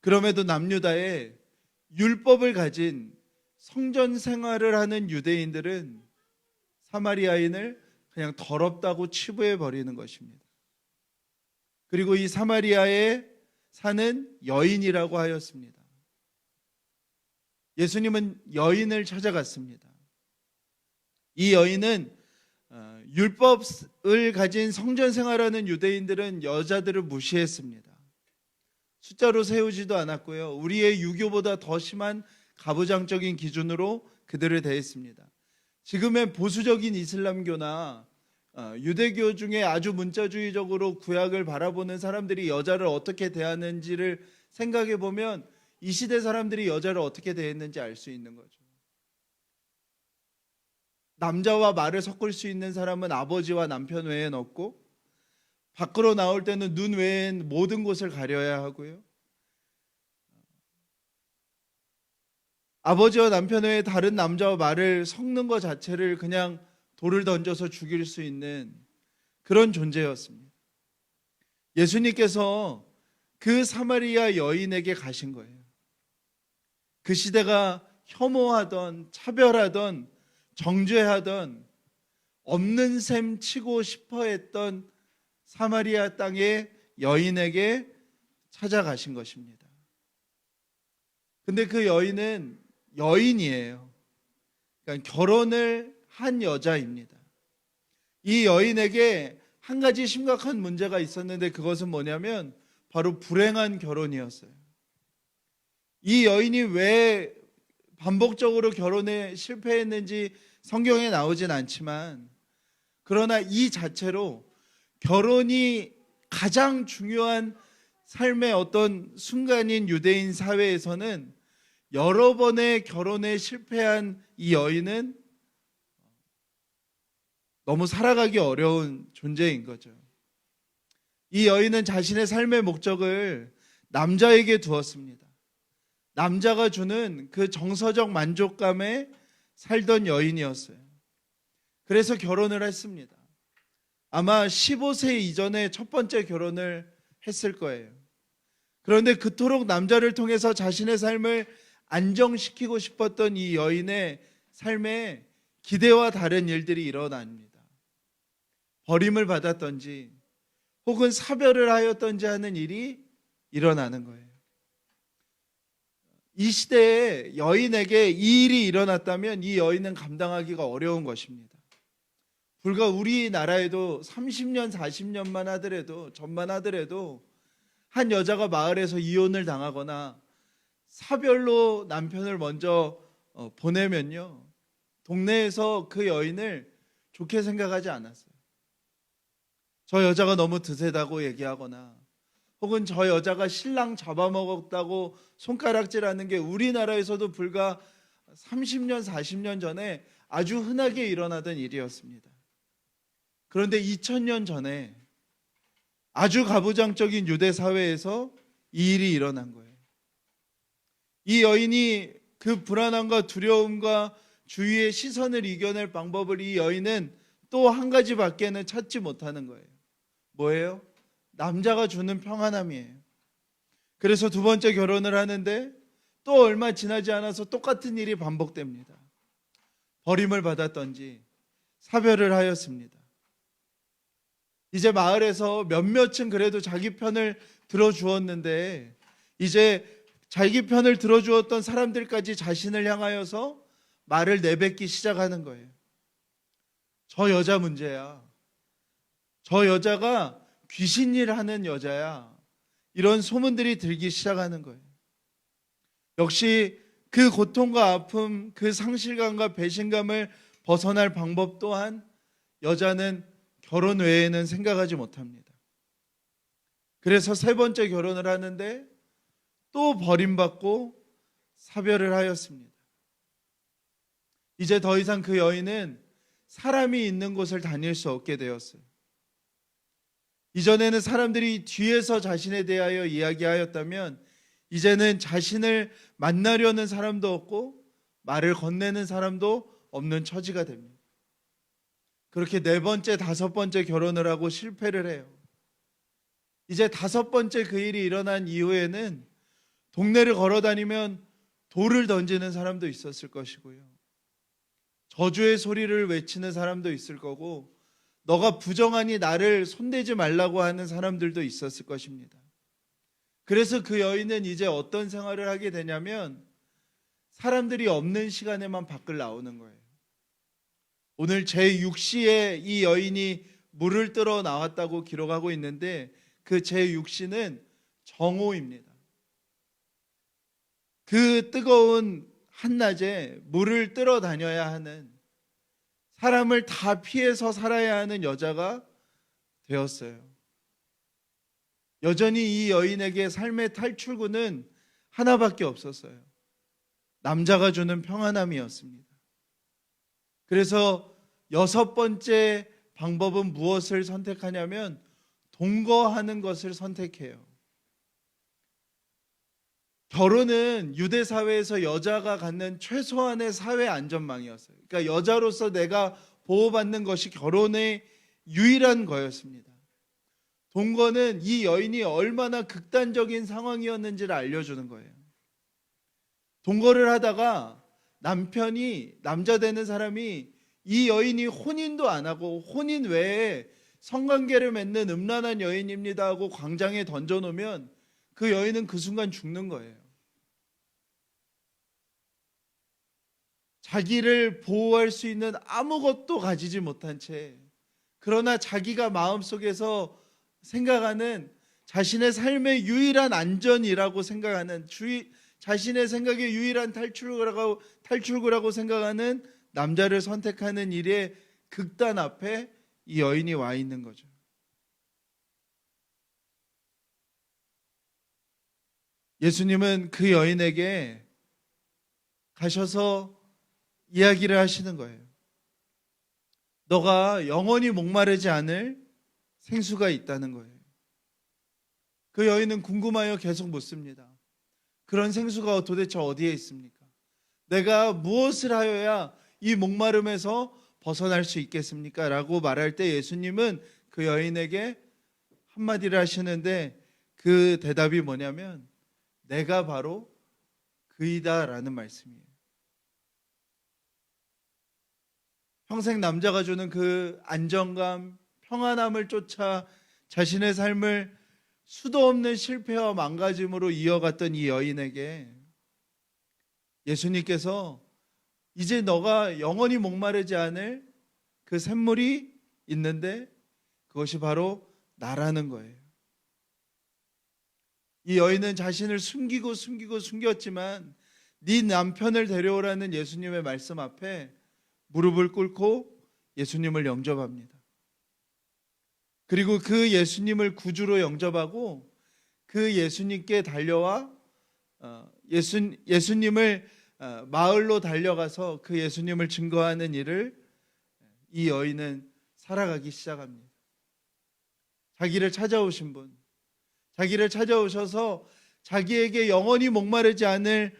그럼에도 남유다에 율법을 가진 성전 생활을 하는 유대인들은 사마리아인을 그냥 더럽다고 치부해 버리는 것입니다. 그리고 이 사마리아에 사는 여인이라고 하였습니다. 예수님은 여인을 찾아갔습니다. 이 여인은 율법을 가진 성전 생활하는 유대인들은 여자들을 무시했습니다. 숫자로 세우지도 않았고요. 우리의 유교보다 더 심한 가부장적인 기준으로 그들을 대했습니다. 지금의 보수적인 이슬람교나 유대교 중에 아주 문자주의적으로 구약을 바라보는 사람들이 여자를 어떻게 대하는지를 생각해 보면 이 시대 사람들이 여자를 어떻게 대했는지 알 수 있는 거죠. 남자와 말을 섞을 수 있는 사람은 아버지와 남편 외엔 없고, 밖으로 나올 때는 눈 외엔 모든 곳을 가려야 하고요. 아버지와 남편 외에 다른 남자와 말을 섞는 것 자체를 그냥 돌을 던져서 죽일 수 있는 그런 존재였습니다. 예수님께서 그 사마리아 여인에게 가신 거예요. 그 시대가 혐오하던, 차별하던, 정죄하던, 없는 셈 치고 싶어 했던 사마리아 땅의 여인에게 찾아가신 것입니다. 근데 그 여인은 여인이에요. 그러니까 결혼을 한 여자입니다. 이 여인에게 한 가지 심각한 문제가 있었는데 그것은 뭐냐면 바로 불행한 결혼이었어요. 이 여인이 왜 반복적으로 결혼에 실패했는지 성경에 나오진 않지만, 그러나 이 자체로 결혼이 가장 중요한 삶의 어떤 순간인 유대인 사회에서는 여러 번의 결혼에 실패한 이 여인은 너무 살아가기 어려운 존재인 거죠. 이 여인은 자신의 삶의 목적을 남자에게 두었습니다. 남자가 주는 그 정서적 만족감에 살던 여인이었어요. 그래서 결혼을 했습니다. 아마 15세 이전에 첫 번째 결혼을 했을 거예요. 그런데 그토록 남자를 통해서 자신의 삶을 안정시키고 싶었던 이 여인의 삶에 기대와 다른 일들이 일어납니다. 버림을 받았던지 혹은 사별을 하였던지 하는 일이 일어나는 거예요. 이 시대에 여인에게 이 일이 일어났다면 이 여인은 감당하기가 어려운 것입니다. 불과 우리나라에도 30년, 40년만 하더라도, 전만 하더라도 한 여자가 마을에서 이혼을 당하거나 사별로 남편을 먼저 보내면요, 동네에서 그 여인을 좋게 생각하지 않았어요. 저 여자가 너무 드세다고 얘기하거나 혹은 저 여자가 신랑 잡아먹었다고 손가락질하는 게 우리나라에서도 불과 30년, 40년 전에 아주 흔하게 일어나던 일이었습니다. 그런데 2000년 전에 아주 가부장적인 유대 사회에서 이 일이 일어난 거예요. 이 여인이 그 불안함과 두려움과 주위의 시선을 이겨낼 방법을 이 여인은 또 한 가지밖에는 찾지 못하는 거예요. 뭐예요? 남자가 주는 평안함이에요. 그래서 두 번째 결혼을 하는데 또 얼마 지나지 않아서 똑같은 일이 반복됩니다. 버림을 받았던지 사별을 하였습니다. 이제 마을에서 몇몇은 그래도 자기 편을 들어주었는데 이제 자기 편을 들어주었던 사람들까지 자신을 향하여서 말을 내뱉기 시작하는 거예요. 저 여자 문제야. 저 여자가 귀신일 하는 여자야. 이런 소문들이 들기 시작하는 거예요. 역시 그 고통과 아픔, 그 상실감과 배신감을 벗어날 방법 또한 여자는 결혼 외에는 생각하지 못합니다. 그래서 세 번째 결혼을 하는데 또 버림받고 사별을 하였습니다. 이제 더 이상 그 여인은 사람이 있는 곳을 다닐 수 없게 되었어요. 이전에는 사람들이 뒤에서 자신에 대하여 이야기하였다면 이제는 자신을 만나려는 사람도 없고 말을 건네는 사람도 없는 처지가 됩니다. 그렇게 네 번째, 다섯 번째 결혼을 하고 실패를 해요. 이제 다섯 번째 그 일이 일어난 이후에는 동네를 걸어다니면 돌을 던지는 사람도 있었을 것이고요. 저주의 소리를 외치는 사람도 있을 거고 너가 부정하니 나를 손대지 말라고 하는 사람들도 있었을 것입니다. 그래서 그 여인은 이제 어떤 생활을 하게 되냐면 사람들이 없는 시간에만 밖을 나오는 거예요. 오늘 제6시에 이 여인이 물을 뜨러 나왔다고 기록하고 있는데 그 제6시는 정오입니다. 그 뜨거운 한낮에 물을 뜨러 다녀야 하는, 사람을 다 피해서 살아야 하는 여자가 되었어요. 여전히 이 여인에게 삶의 탈출구는 하나밖에 없었어요. 남자가 주는 평안함이었습니다. 그래서 여섯 번째 방법은 무엇을 선택하냐면 동거하는 것을 선택해요. 결혼은 유대 사회에서 여자가 갖는 최소한의 사회 안전망이었어요. 그러니까 여자로서 내가 보호받는 것이 결혼의 유일한 거였습니다. 동거는 이 여인이 얼마나 극단적인 상황이었는지를 알려주는 거예요. 동거를 하다가 남자 되는 사람이 이 여인이 혼인도 안 하고 혼인 외에 성관계를 맺는 음란한 여인입니다 하고 광장에 던져놓으면 그 여인은 그 순간 죽는 거예요. 자기를 보호할 수 있는 아무것도 가지지 못한 채, 그러나 자기가 마음속에서 생각하는 자신의 삶의 유일한 안전이라고 생각하는 자신의 생각의 유일한 탈출구라고 생각하는 남자를 선택하는 일의 극단 앞에 이 여인이 와 있는 거죠. 예수님은 그 여인에게 가셔서 이야기를 하시는 거예요. 너가 영원히 목마르지 않을 생수가 있다는 거예요. 그 여인은 궁금하여 계속 묻습니다. 그런 생수가 도대체 어디에 있습니까? 내가 무엇을 하여야 이 목마름에서 벗어날 수 있겠습니까? 라고 말할 때 예수님은 그 여인에게 한마디를 하시는데 그 대답이 뭐냐면 내가 바로 그이다 라는 말씀이에요. 평생 남자가 주는 그 안정감, 평안함을 쫓아 자신의 삶을 수도 없는 실패와 망가짐으로 이어갔던 이 여인에게 예수님께서 이제 너가 영원히 목마르지 않을 그 샘물이 있는데 그것이 바로 나라는 거예요. 이 여인은 자신을 숨겼지만 네 남편을 데려오라는 예수님의 말씀 앞에 무릎을 꿇고 예수님을 영접합니다. 그리고 그 예수님을 구주로 영접하고 그 예수님께 달려와 예수님을 마을로 달려가서 그 예수님을 증거하는 일을 이 여인은 살아가기 시작합니다. 자기를 찾아오신 분, 자기를 찾아오셔서 자기에게 영원히 목마르지 않을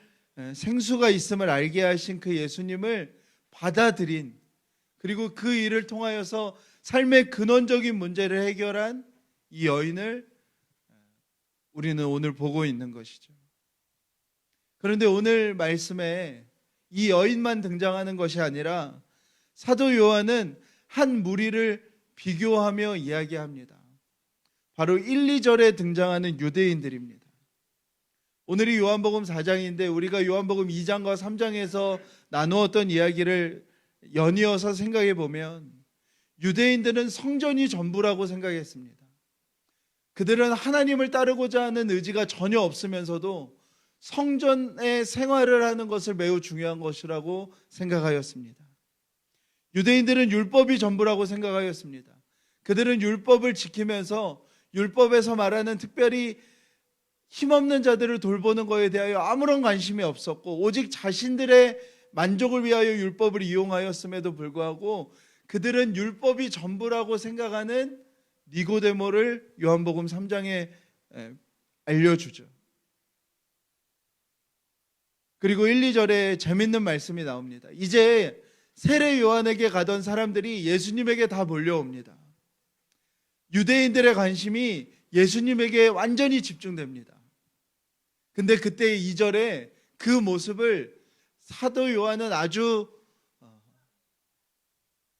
생수가 있음을 알게 하신 그 예수님을 받아들인, 그리고 그 일을 통하여서 삶의 근원적인 문제를 해결한 이 여인을 우리는 오늘 보고 있는 것이죠. 그런데 오늘 말씀에 이 여인만 등장하는 것이 아니라 사도 요한은 한 무리를 비교하며 이야기합니다. 바로 1, 2절에 등장하는 유대인들입니다. 오늘이 요한복음 4장인데 우리가 요한복음 2장과 3장에서 나누었던 이야기를 연이어서 생각해 보면 유대인들은 성전이 전부라고 생각했습니다. 그들은 하나님을 따르고자 하는 의지가 전혀 없으면서도 성전의 생활을 하는 것을 매우 중요한 것이라고 생각하였습니다. 유대인들은 율법이 전부라고 생각하였습니다. 그들은 율법을 지키면서 율법에서 말하는 특별히 힘없는 자들을 돌보는 것에 대하여 아무런 관심이 없었고 오직 자신들의 만족을 위하여 율법을 이용하였음에도 불구하고 그들은 율법이 전부라고 생각하는 니고데모를 요한복음 3장에 알려주죠. 그리고 1, 2절에 재밌는 말씀이 나옵니다. 이제 세례 요한에게 가던 사람들이 예수님에게 다 몰려옵니다. 유대인들의 관심이 예수님에게 완전히 집중됩니다. 근데 그때 2절에 그 모습을 사도 요한은 아주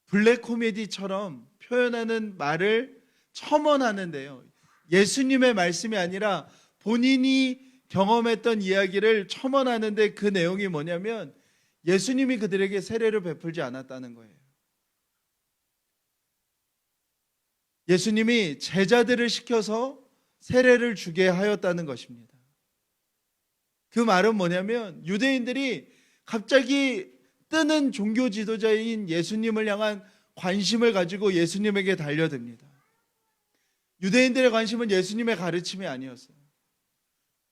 블랙 코미디처럼 표현하는 말을 첨언하는데요. 예수님의 말씀이 아니라 본인이 경험했던 이야기를 첨언하는데 그 내용이 뭐냐면 예수님이 그들에게 세례를 베풀지 않았다는 거예요. 예수님이 제자들을 시켜서 세례를 주게 하였다는 것입니다. 그 말은 뭐냐면 유대인들이 갑자기 뜨는 종교 지도자인 예수님을 향한 관심을 가지고 예수님에게 달려듭니다. 유대인들의 관심은 예수님의 가르침이 아니었어요.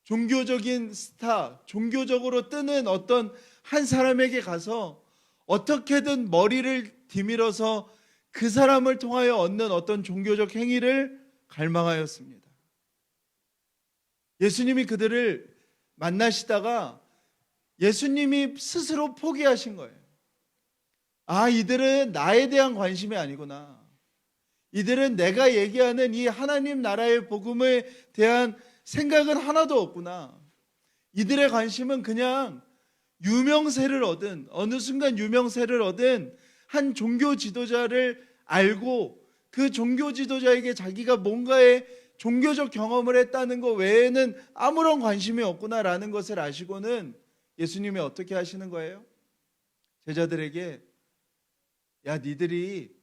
종교적인 스타, 종교적으로 뜨는 어떤 한 사람에게 가서 어떻게든 머리를 디밀어서 그 사람을 통하여 얻는 어떤 종교적 행위를 갈망하였습니다. 예수님이 그들을 만나시다가 예수님이 스스로 포기하신 거예요. 아, 이들은 나에 대한 관심이 아니구나. 이들은 내가 얘기하는 이 하나님 나라의 복음에 대한 생각은 하나도 없구나. 이들의 관심은 그냥 유명세를 얻은, 어느 순간 유명세를 얻은 한 종교 지도자를 알고 그 종교 지도자에게 자기가 뭔가의 종교적 경험을 했다는 것 외에는 아무런 관심이 없구나라는 것을 아시고는 예수님이 어떻게 하시는 거예요? 제자들에게 야, 니들이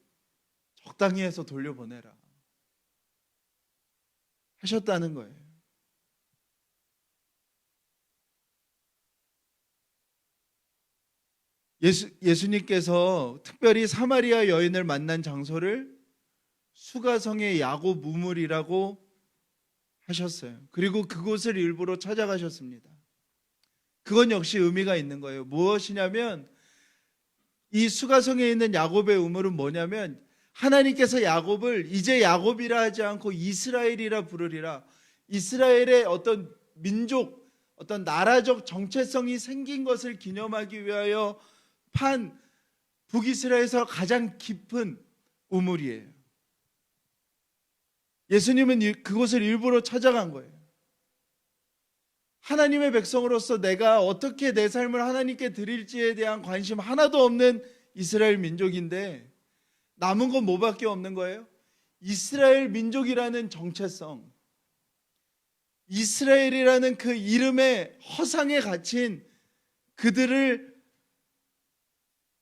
적당히 해서 돌려보내라 하셨다는 거예요. 예수님께서 특별히 사마리아 여인을 만난 장소를 수가성의 야곱 우물이라고 하셨어요. 그리고 그곳을 일부러 찾아가셨습니다. 그건 역시 의미가 있는 거예요. 무엇이냐면 이 수가성에 있는 야곱의 우물은 뭐냐면 하나님께서 야곱을 이제 야곱이라 하지 않고 이스라엘이라 부르리라. 이스라엘의 어떤 민족, 어떤 나라적 정체성이 생긴 것을 기념하기 위하여 판 북이스라엘에서 가장 깊은 우물이에요. 예수님은 그곳을 일부러 찾아간 거예요. 하나님의 백성으로서 내가 어떻게 내 삶을 하나님께 드릴지에 대한 관심 하나도 없는 이스라엘 민족인데 남은 건 뭐밖에 없는 거예요? 이스라엘 민족이라는 정체성, 이스라엘이라는 그 이름의 허상에 갇힌 그들을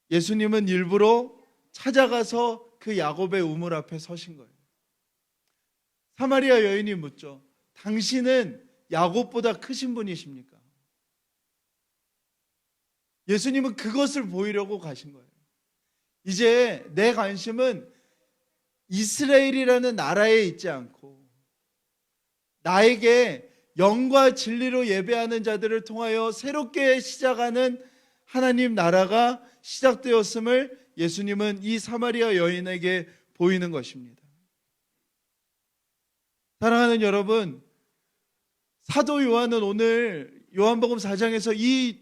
예수님은 일부러 찾아가서 그 야곱의 우물 앞에 서신 거예요. 사마리아 여인이 묻죠. 당신은 야곱보다 크신 분이십니까? 예수님은 그것을 보이려고 가신 거예요. 이제 내 관심은 이스라엘이라는 나라에 있지 않고 나에게 영과 진리로 예배하는 자들을 통하여 새롭게 시작하는 하나님 나라가 시작되었음을 예수님은 이 사마리아 여인에게 보이는 것입니다. 사랑하는 여러분, 사도 요한은 오늘 요한복음 4장에서 이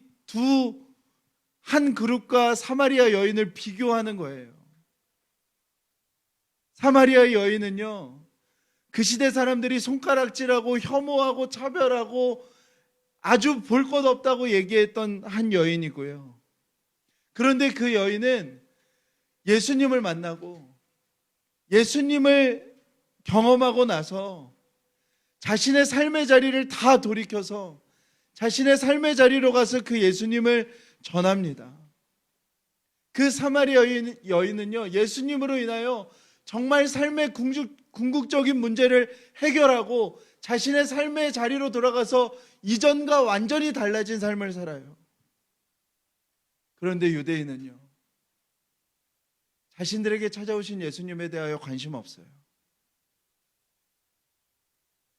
한 그룹과 사마리아 여인을 비교하는 거예요. 사마리아 여인은요, 그 시대 사람들이 손가락질하고 혐오하고 차별하고 아주 볼 것 없다고 얘기했던 한 여인이고요. 그런데 그 여인은 예수님을 만나고 예수님을 경험하고 나서 자신의 삶의 자리를 다 돌이켜서 자신의 삶의 자리로 가서 그 예수님을 전합니다. 그 사마리아 여인은요, 예수님으로 인하여 정말 삶의 궁극적인 문제를 해결하고 자신의 삶의 자리로 돌아가서 이전과 완전히 달라진 삶을 살아요. 그런데 유대인은요, 자신들에게 찾아오신 예수님에 대하여 관심 없어요.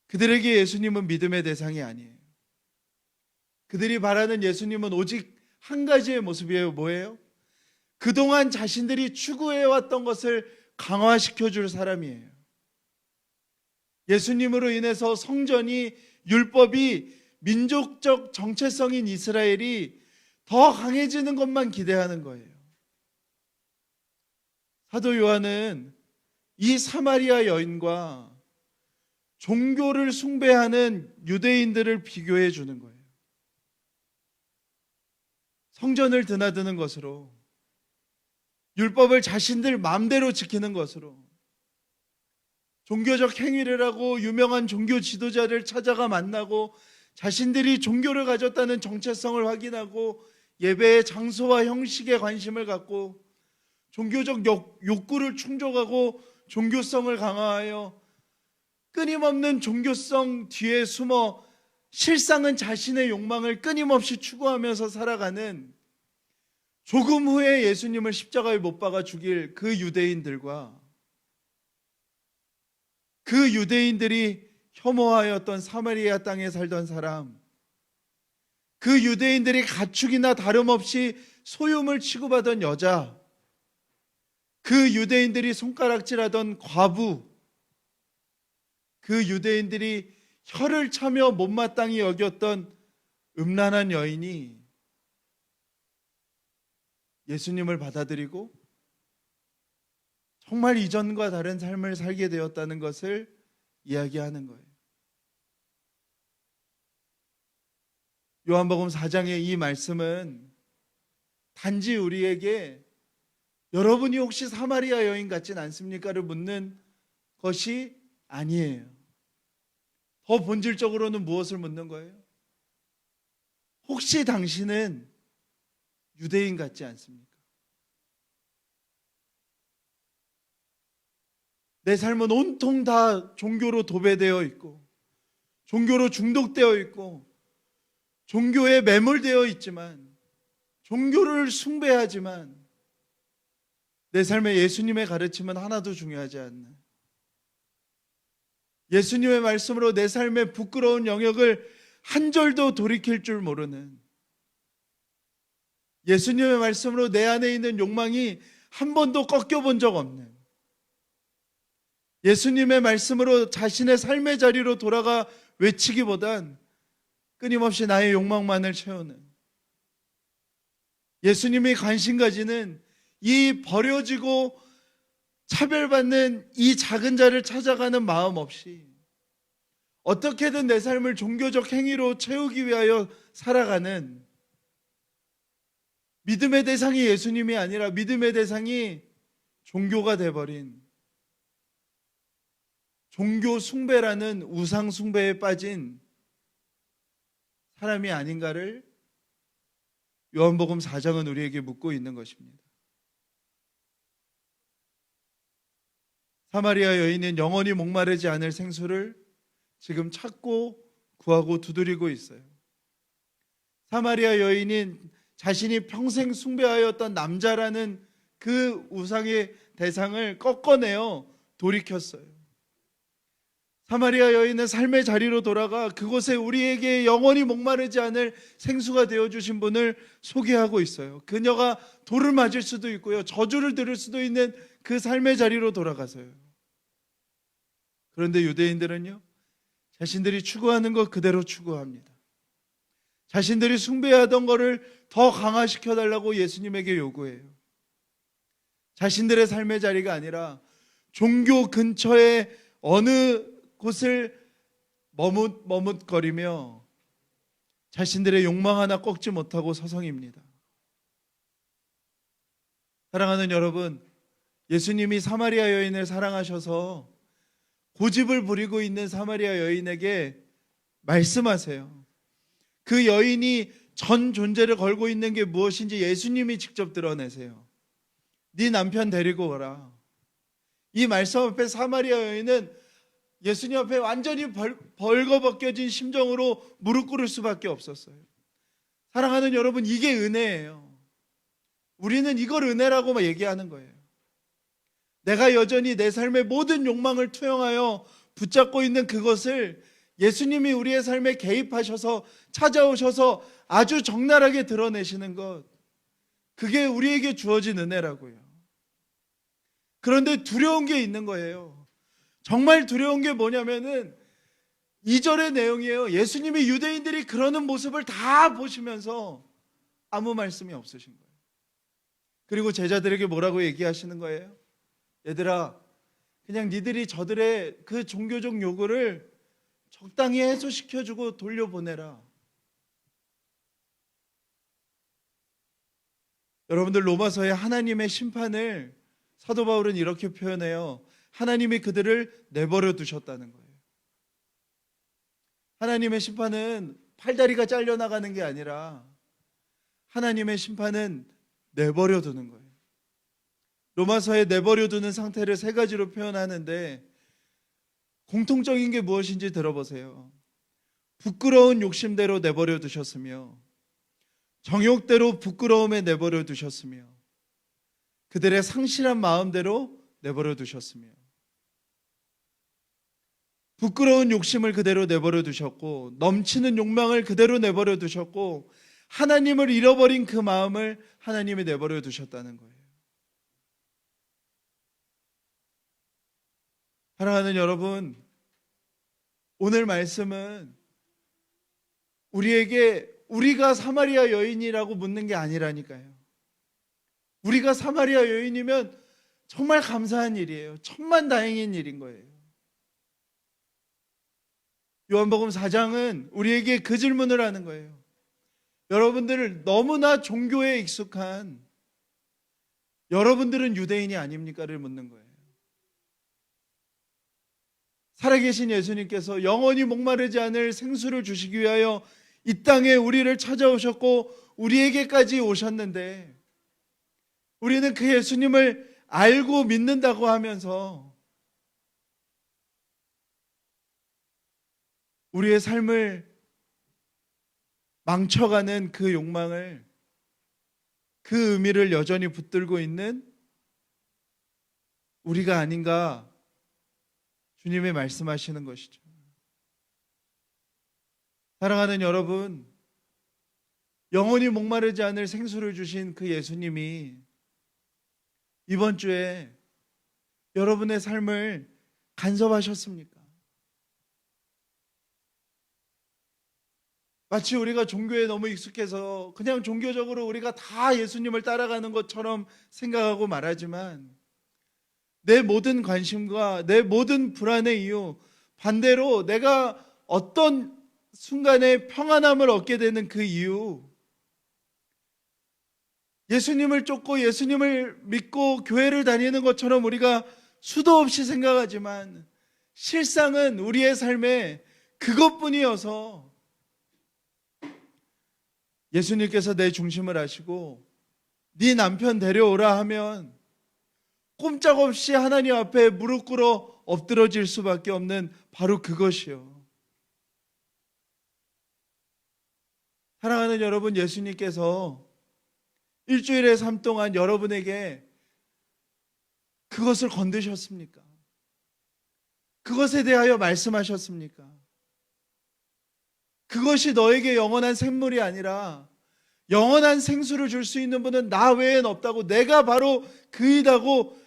그들에게 예수님은 믿음의 대상이 아니에요. 그들이 바라는 예수님은 오직 한 가지의 모습이에요. 뭐예요? 그동안 자신들이 추구해왔던 것을 강화시켜 줄 사람이에요. 예수님으로 인해서 성전이, 율법이, 민족적 정체성인 이스라엘이 더 강해지는 것만 기대하는 거예요. 사도 요한은 이 사마리아 여인과 종교를 숭배하는 유대인들을 비교해 주는 거예요. 성전을 드나드는 것으로, 율법을 자신들 마음대로 지키는 것으로, 종교적 행위를 하고 유명한 종교 지도자를 찾아가 만나고 자신들이 종교를 가졌다는 정체성을 확인하고 예배의 장소와 형식에 관심을 갖고 종교적 욕구를 충족하고 종교성을 강화하여 끊임없는 종교성 뒤에 숨어 실상은 자신의 욕망을 끊임없이 추구하면서 살아가는, 조금 후에 예수님을 십자가에 못 박아 죽일 그 유대인들과 그 유대인들이 혐오하였던 사마리아 땅에 살던 사람, 그 유대인들이 가축이나 다름없이 소유물 취급하던 여자, 그 유대인들이 손가락질하던 과부, 그 유대인들이 혀를 차며 못마땅히 여겼던 음란한 여인이 예수님을 받아들이고 정말 이전과 다른 삶을 살게 되었다는 것을 이야기하는 거예요. 요한복음 4장의 이 말씀은 단지 우리에게 여러분이 혹시 사마리아 여인 같진 않습니까를 묻는 것이 아니에요. 더 본질적으로는 무엇을 묻는 거예요? 혹시 당신은 유대인 같지 않습니까? 내 삶은 온통 다 종교로 도배되어 있고, 종교로 중독되어 있고, 종교에 매몰되어 있지만, 종교를 숭배하지만 내 삶에 예수님의 가르침은 하나도 중요하지 않는, 예수님의 말씀으로 내 삶의 부끄러운 영역을 한 절도 돌이킬 줄 모르는, 예수님의 말씀으로 내 안에 있는 욕망이 한 번도 꺾여본 적 없는, 예수님의 말씀으로 자신의 삶의 자리로 돌아가 외치기보단 끊임없이 나의 욕망만을 채우는, 예수님이 관심 가지는 이 버려지고 차별받는 이 작은 자를 찾아가는 마음 없이 어떻게든 내 삶을 종교적 행위로 채우기 위하여 살아가는, 믿음의 대상이 예수님이 아니라 믿음의 대상이 종교가 돼버린, 종교 숭배라는 우상 숭배에 빠진 사람이 아닌가를 요한복음 4장은 우리에게 묻고 있는 것입니다. 사마리아 여인은 영원히 목마르지 않을 생수를 지금 찾고 구하고 두드리고 있어요. 사마리아 여인은 자신이 평생 숭배하였던 남자라는 그 우상의 대상을 꺾어내어 돌이켰어요. 사마리아 여인은 삶의 자리로 돌아가 그곳에 우리에게 영원히 목마르지 않을 생수가 되어주신 분을 소개하고 있어요. 그녀가 돌을 맞을 수도 있고요, 저주를 들을 수도 있는 그 삶의 자리로 돌아가서요. 그런데 유대인들은요, 자신들이 추구하는 것 그대로 추구합니다. 자신들이 숭배하던 것을 더 강화시켜달라고 예수님에게 요구해요. 자신들의 삶의 자리가 아니라 종교 근처에 어느 곳을 머뭇거리며 자신들의 욕망 하나 꺾지 못하고 서성입니다. 사랑하는 여러분, 예수님이 사마리아 여인을 사랑하셔서 고집을 부리고 있는 사마리아 여인에게 말씀하세요. 그 여인이 전 존재를 걸고 있는 게 무엇인지 예수님이 직접 드러내세요. 네 남편 데리고 오라. 이 말씀 앞에 사마리아 여인은 예수님 앞에 완전히 벌거벗겨진 심정으로 무릎 꿇을 수밖에 없었어요. 사랑하는 여러분, 이게 은혜예요. 우리는 이걸 은혜라고 얘기하는 거예요. 내가 여전히 내 삶의 모든 욕망을 투영하여 붙잡고 있는 그것을 예수님이 우리의 삶에 개입하셔서 찾아오셔서 아주 적나라하게 드러내시는 것, 그게 우리에게 주어진 은혜라고요. 그런데 두려운 게 있는 거예요. 정말 두려운 게 뭐냐면은 2절의 내용이에요. 예수님이 유대인들이 그러는 모습을 다 보시면서 아무 말씀이 없으신 거예요. 그리고 제자들에게 뭐라고 얘기하시는 거예요? 얘들아, 그냥 니들이 저들의 그 종교적 요구를 적당히 해소시켜주고 돌려보내라. 여러분들, 로마서의 하나님의 심판을 사도 바울은 이렇게 표현해요. 하나님이 그들을 내버려 두셨다는 거예요. 하나님의 심판은 팔다리가 잘려나가는 게 아니라 하나님의 심판은 내버려 두는 거예요. 로마서에 내버려 두는 상태를 세 가지로 표현하는데 공통적인 게 무엇인지 들어보세요. 부끄러운 욕심대로 내버려 두셨으며, 정욕대로 부끄러움에 내버려 두셨으며, 그들의 상실한 마음대로 내버려 두셨으며, 부끄러운 욕심을 그대로 내버려 두셨고, 넘치는 욕망을 그대로 내버려 두셨고, 하나님을 잃어버린 그 마음을 하나님이 내버려 두셨다는 거예요. 사랑하는 여러분, 오늘 말씀은 우리에게 우리가 사마리아 여인이라고 묻는 게 아니라니까요. 우리가 사마리아 여인이면 정말 감사한 일이에요. 천만다행인 일인 거예요. 요한복음 4장은 우리에게 그 질문을 하는 거예요. 여러분들을 너무나 종교에 익숙한 여러분들은 유대인이 아닙니까를 묻는 거예요. 살아계신 예수님께서 영원히 목마르지 않을 생수를 주시기 위하여 이 땅에 우리를 찾아오셨고 우리에게까지 오셨는데 우리는 그 예수님을 알고 믿는다고 하면서 우리의 삶을 망쳐가는 그 욕망을, 그 의미를 여전히 붙들고 있는 우리가 아닌가 주님이 말씀하시는 것이죠. 사랑하는 여러분, 영원히 목마르지 않을 생수를 주신 그 예수님이 이번 주에 여러분의 삶을 간섭하셨습니까? 마치 우리가 종교에 너무 익숙해서 그냥 종교적으로 우리가 다 예수님을 따라가는 것처럼 생각하고 말하지만 내 모든 관심과 내 모든 불안의 이유, 반대로 내가 어떤 순간에 평안함을 얻게 되는 그 이유, 예수님을 쫓고 예수님을 믿고 교회를 다니는 것처럼 우리가 수도 없이 생각하지만 실상은 우리의 삶에 그것뿐이어서 예수님께서 내 중심을 하시고 네 남편 데려오라 하면 꼼짝없이 하나님 앞에 무릎 꿇어 엎드러질 수밖에 없는 바로 그것이요. 사랑하는 여러분, 예수님께서 일주일의 삶 동안 여러분에게 그것을 건드셨습니까? 그것에 대하여 말씀하셨습니까? 그것이 너에게 영원한 샘물이 아니라 영원한 생수를 줄 수 있는 분은 나 외엔 없다고, 내가 바로 그이다고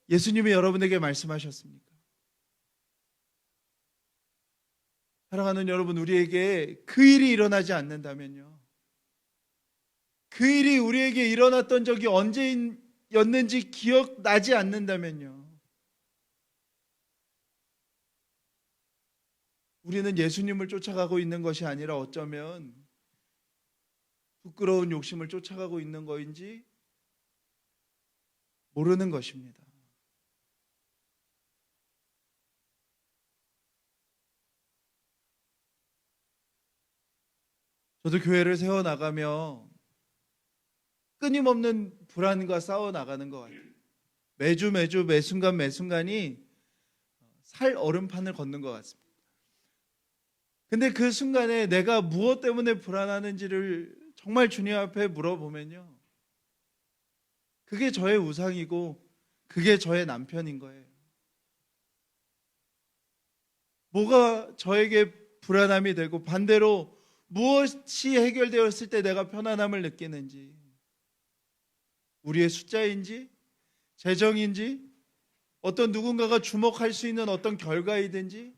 예수님이 여러분에게 말씀하셨습니까? 사랑하는 여러분, 우리에게 그 일이 일어나지 않는다면요, 그 일이 우리에게 일어났던 적이 언제였는지 기억나지 않는다면요, 우리는 예수님을 쫓아가고 있는 것이 아니라 어쩌면 부끄러운 욕심을 쫓아가고 있는 것인지 모르는 것입니다. 저도 교회를 세워나가며 끊임없는 불안과 싸워나가는 것 같아요. 매주 매순간 매순간이 살 얼음판을 걷는 것 같습니다. 근데 그 순간에 내가 무엇 때문에 불안하는지를 정말 주님 앞에 물어보면요, 그게 저의 우상이고 그게 저의 남편인 거예요. 뭐가 저에게 불안함이 되고 반대로 무엇이 해결되었을 때 내가 편안함을 느끼는지, 우리의 숫자인지 재정인지 어떤 누군가가 주목할 수 있는 어떤 결과이든지,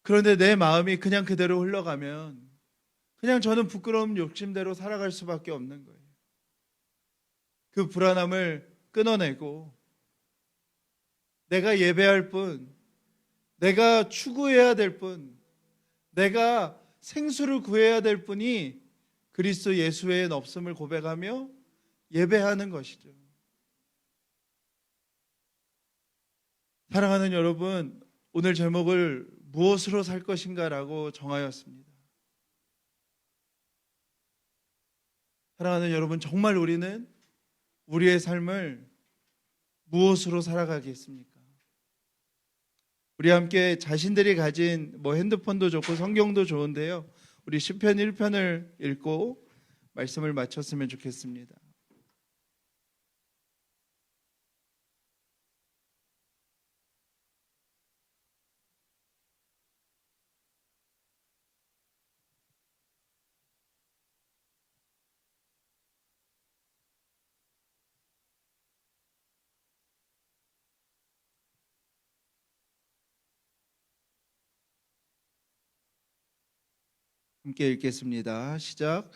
그런데 내 마음이 그냥 그대로 흘러가면 그냥 저는 부끄러운 욕심대로 살아갈 수밖에 없는 거예요. 그 불안함을 끊어내고 내가 예배할 뿐, 내가 추구해야 될 뿐, 내가 생수를 구해야 될 뿐이 그리스도 예수 외엔 없음을 고백하며 예배하는 것이죠. 사랑하는 여러분, 오늘 제목을 무엇으로 살 것인가라고 정하였습니다. 사랑하는 여러분, 정말 우리는 우리의 삶을 무엇으로 살아가겠습니까? 우리 함께 자신들이 가진 핸드폰도 좋고 성경도 좋은데요, 우리 시편 1편을 읽고 말씀을 마쳤으면 좋겠습니다. 함께 읽겠습니다. 시작.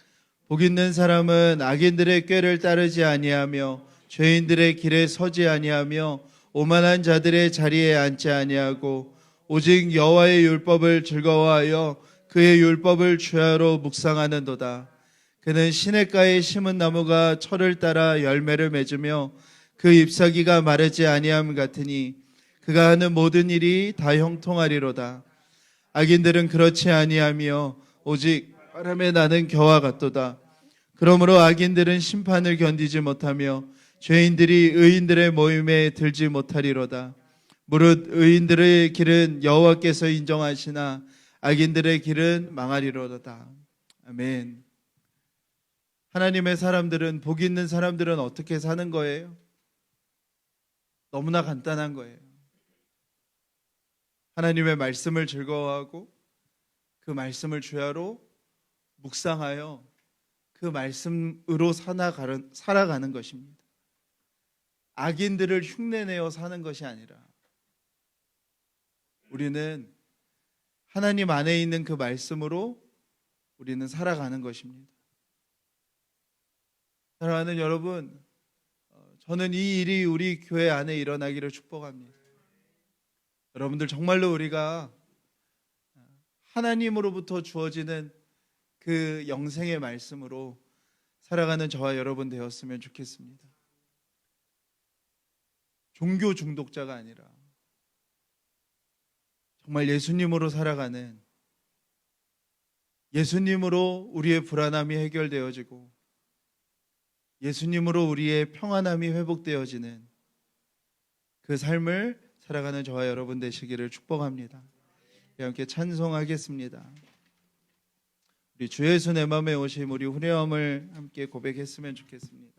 복 있는 사람은 악인들의 꾀를 따르지 아니하며 죄인들의 길에 서지 아니하며 오만한 자들의 자리에 앉지 아니하고 오직 여호와의 율법을 즐거워하여 그의 율법을 주야로 묵상하는도다. 그는 시냇가에 심은 나무가 철을 따라 열매를 맺으며 그 잎사귀가 마르지 아니함 같으니 그가 하는 모든 일이 다 형통하리로다. 악인들은 그렇지 아니하며 오직 바람에 나는 겨와 같도다. 그러므로 악인들은 심판을 견디지 못하며 죄인들이 의인들의 모임에 들지 못하리로다. 무릇 의인들의 길은 여호와께서 인정하시나 악인들의 길은 망하리로다. 아멘. 하나님의 사람들은, 복 있는 사람들은 어떻게 사는 거예요? 너무나 간단한 거예요. 하나님의 말씀을 즐거워하고 그 말씀을 주야로 묵상하여 그 말씀으로 살아가는 것입니다. 악인들을 흉내내어 사는 것이 아니라 우리는 하나님 안에 있는 그 말씀으로 우리는 살아가는 것입니다. 사랑하는 여러분, 저는 이 일이 우리 교회 안에 일어나기를 축복합니다. 여러분들 정말로 우리가 하나님으로부터 주어지는 그 영생의 말씀으로 살아가는 저와 여러분 되었으면 좋겠습니다. 종교 중독자가 아니라 정말 예수님으로 살아가는, 예수님으로 우리의 불안함이 해결되어지고 예수님으로 우리의 평안함이 회복되어지는 그 삶을 살아가는 저와 여러분 되시기를 축복합니다. 함께 찬송하겠습니다. 우리 주 예수 내 맘에 오심, 우리 후렴을 함께 고백했으면 좋겠습니다.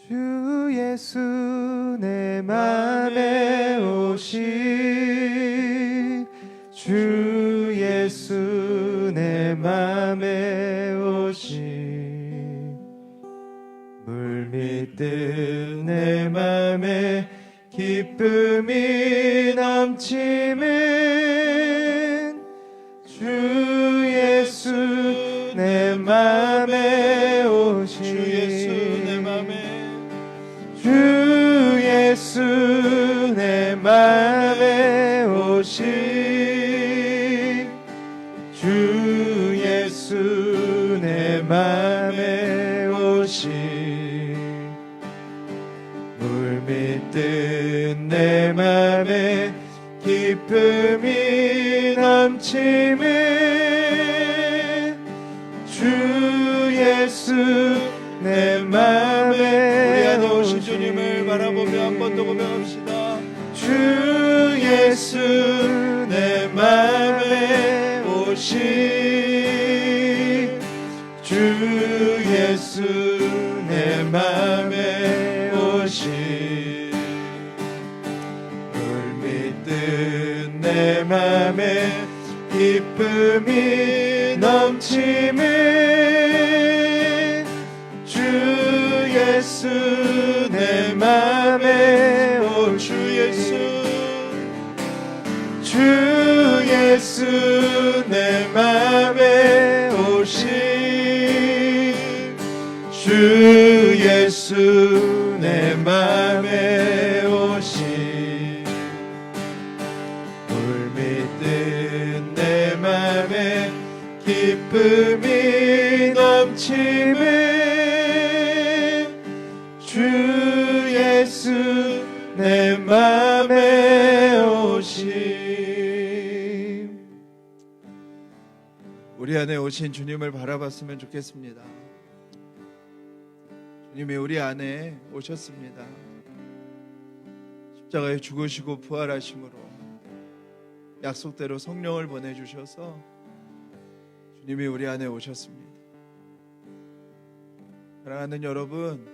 주 예수 내 맘에 오신 주 예수 내 맘에 오신 물밀듯 내 맘에 기쁨이 넘치는 주 예수 내 맘에 오신 주 예수 내 맘에 주 예수 내 맘에 오신 주 예수 내 맘에 오신 물밀듯 내 맘에 기쁨이 넘치는 주 예수 내 맘에 우리 안에 오신 주님을 바라보며 한 번 더 고백합시다. 주 예수 내 맘에 오신 주 예수 내 맘에 오신 물밀듯 내 맘에 기쁨이 넘치는 주 예수 내 맘에 오 주 예수 주 예수 내 맘에 오신 주 예수 내 맘에 오신 물밀듯 내 맘에 기쁨이 넘치는 주 예수 내 맘에 오신 우리 안에 오신 주님을 바라봤으면 좋겠습니다. 주님이 우리 안에 오셨습니다. 십자가에 죽으시고 부활하심으로 약속대로 성령을 보내주셔서 주님이 우리 안에 오셨습니다. 사랑하는 여러분,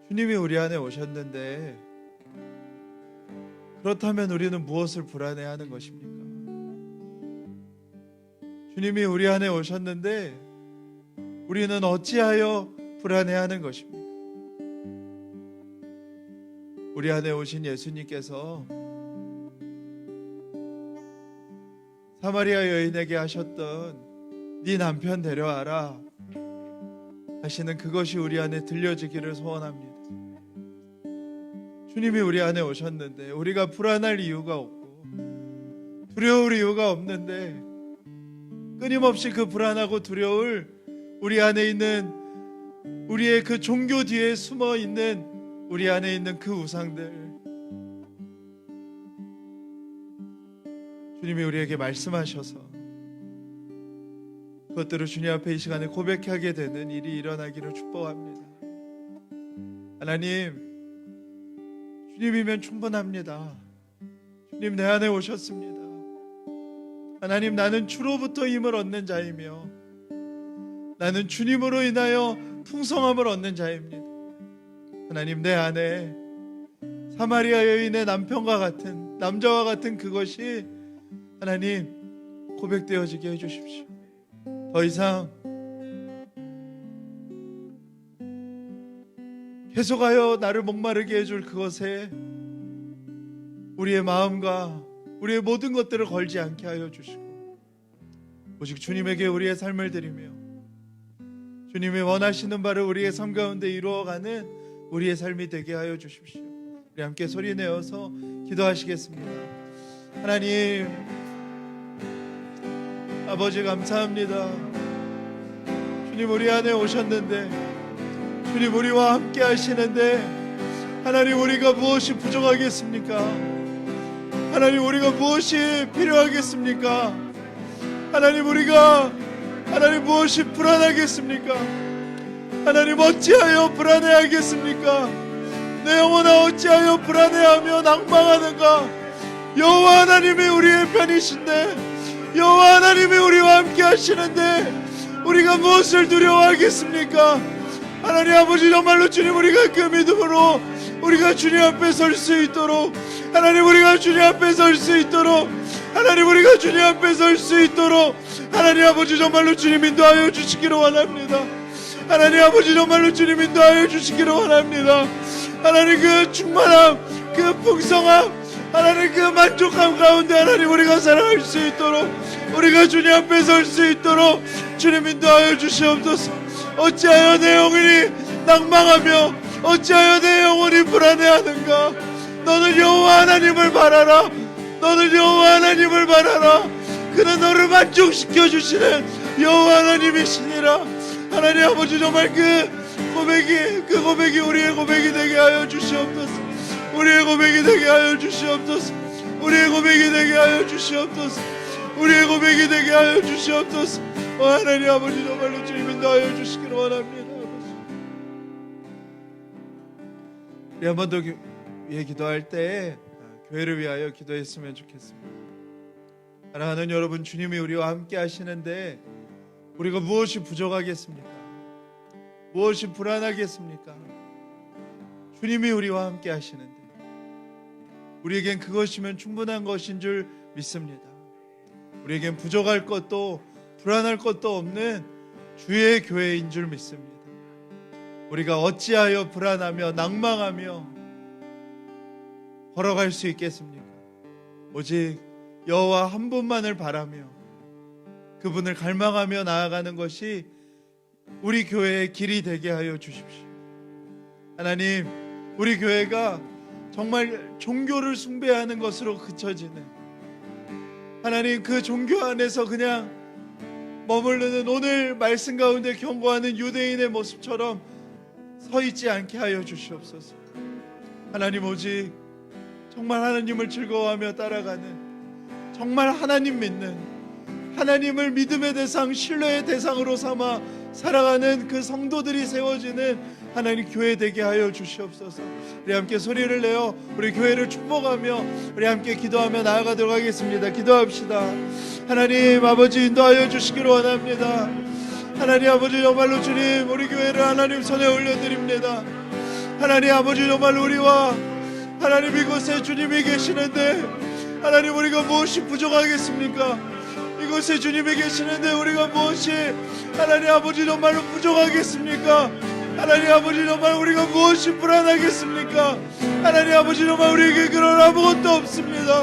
주님이 우리 안에 오셨는데 그렇다면 우리는 무엇을 불안해하는 것입니까? 주님이 우리 안에 오셨는데 우리는 어찌하여 불안해하는 것입니까? 우리 안에 오신 예수님께서 사마리아 여인에게 하셨던 네 남편 데려와라 하시는 그것이 우리 안에 들려지기를 소원합니다. 주님이 우리 안에 오셨는데 우리가 불안할 이유가 없고 두려울 이유가 없는데 끊임없이 그 불안하고 두려울 우리 안에 있는 우리의 그 종교 뒤에 숨어 있는 우리 안에 있는 그 우상들, 주님이 우리에게 말씀하셔서 그것들을 주님 앞에 이 시간에 고백하게 되는 일이 일어나기를 축복합니다. 하나님, 주님이면 충분합니다. 주님 내 안에 오셨습니다. 하나님, 나는 주로부터 힘을 얻는 자이며 나는 주님으로 인하여 풍성함을 얻는 자입니다. 하나님, 내 안에 사마리아 여인의 남편과 같은, 남자와 같은 그것이 하나님 고백되어지게 해주십시오. 더 이상 계속하여 나를 목마르게 해줄 그것에 우리의 마음과 우리의 모든 것들을 걸지 않게 하여 주시고 오직 주님에게 우리의 삶을 드리며 주님이 원하시는 바를 우리의 삶 가운데 이루어가는 우리의 삶이 되게 하여 주십시오. 우리 함께 소리내어서 기도하시겠습니다. 하나님 아버지, 감사합니다. 주님 우리 안에 오셨는데 주님 우리와 함께 하시는데 하나님, 우리가 무엇이 부족하겠습니까? 하나님, 우리가 무엇이 필요하겠습니까? 하나님, 우리가 하나님 무엇이 불안하겠습니까? 하나님, 어찌하여 불안해하겠습니까? 내 영혼아, 어찌하여 불안해하며 낭망하는가? 여호와 하나님이 우리의 편이신데, 여호와 하나님이 우리와 함께 하시는데 우리가 무엇을 두려워하겠습니까? 하나님 아버지, 정말로 주님, 우리가 그 믿음으로 우리가 주님 앞에 설 수 있도록, 하나님 우리가 주님 앞에 설 수 있도록, 하나님 우리가 주님 앞에 설 수 있도록 하나님 아버지, 정말로 주님 인도하여 주시기를 원합니다. 하나님 아버지, 정말로 주님 인도하여 주시기를 원합니다. 하나님 그 충만함, 그 풍성함, 하나님 그 만족함 가운데 하나님 우리가 살아갈 수 있도록, 우리가 주님 앞에 설 수 있도록 주님 인도하여 주시옵소서. 어찌하여 내 영혼이 낭망하며 어찌하여 내 영혼이 불안해하는가? 너는 여호와 하나님을 바라라. 너는 여호와 하나님을 바라라. 그는 너를 만족시켜 주시는 여호와 하나님이시니라. 하나님 아버지, 정말 그 고백이 우리의 고백이 되게 하여 주시옵소서. 우리의 고백이 되게 하여 주시옵소서. 우리의 고백이 되게 하여 주시옵소서. 우리의 고백이 되게 하여 주시옵소서. 하나님 아버지, 정말로 주님 인도하여 주시기를 원합니다. 아버지, 우리 한 번 더 위해 기도할 때 교회를 위하여 기도했으면 좋겠습니다. 사랑하는 여러분, 주님이 우리와 함께 하시는데 우리가 무엇이 부족하겠습니까? 무엇이 불안하겠습니까? 주님이 우리와 함께 하시는데 우리에겐 그것이면 충분한 것인 줄 믿습니다. 우리에겐 부족할 것도 불안할 것도 없는 주의 교회인 줄 믿습니다. 우리가 어찌하여 불안하며 낭망하며 걸어갈 수 있겠습니까? 오직 여호와 한 분만을 바라며 그분을 갈망하며 나아가는 것이 우리 교회의 길이 되게 하여 주십시오. 하나님, 우리 교회가 정말 종교를 숭배하는 것으로 그쳐지는, 하나님 그 종교 안에서 그냥 머무르는 오늘 말씀 가운데 경고하는 유대인의 모습처럼 서 있지 않게 하여 주시옵소서. 하나님, 오직 정말 하나님을 즐거워하며 따라가는, 정말 하나님 믿는, 하나님을 믿음의 대상, 신뢰의 대상으로 삼아 살아가는 그 성도들이 세워지는 하나님 교회 되게 하여 주시옵소서. 우리 함께 소리를 내어 우리 교회를 축복하며 우리 함께 기도하며 나아가도록 하겠습니다. 기도합시다. 하나님 아버지, 인도하여 주시기를 원합니다. 하나님 아버지, 정말로 주님, 우리 교회를 하나님 손에 올려드립니다. 하나님 아버지, 정말 우리와 하나님 이곳에 주님이 계시는데 하나님, 우리가 무엇이 부족하겠습니까? 이곳에 주님이 계시는데 우리가 무엇이 하나님 아버지 정말로 부족하겠습니까? 하나님 아버지 정말 우리가 무엇이 불안하겠습니까? 하나님 아버지 정말 우리에게 그런 아무것도 없습니다.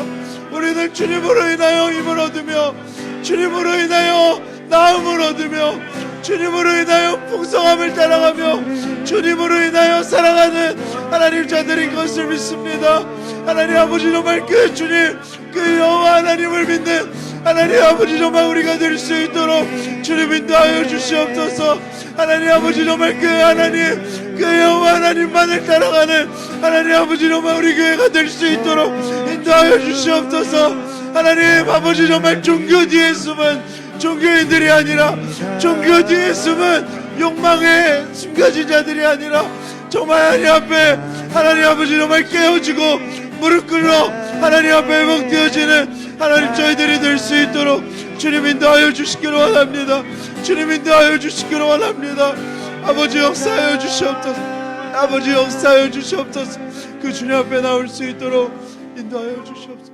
우리는 주님으로 인하여 힘을 얻으며 주님으로 인하여 나음을 얻으며 주님으로 인하여 풍성함을 따라가며 주님으로 인하여 살아가는 하나님 자들인 것을 믿습니다. 하나님 아버지 정말 그 주님 그 여호와 하나님을 믿는 하나님 아버지 정말 우리가 될 수 있도록 주님 인도하여 주시옵소서. 하나님 아버지 정말 그 하나님 그 여호와 하나님만을 따라가는 하나님 아버지 정말 우리 교회가 될 수 있도록 인도하여 주시옵소서. 하나님 아버지 정말 종교 뒤에 숨은 종교인들이 아니라 종교 뒤에 숨은 욕망에 숨겨진 자들이 아니라 정말 하나님 앞에 하나님 아버지 정말 깨어지고 무릎 꿇어 하나님 앞에 회복되어지는 하나님 저희들이 될 수 있도록 주님 인도하여 주시기를 원합니다. 주님 인도하여 주시기를 원합니다. 아버지 역사하여 주시옵소서. 아버지 역사하여 주시옵소서. 그 주님 앞에 나올 수 있도록 인도하여 주시옵소서.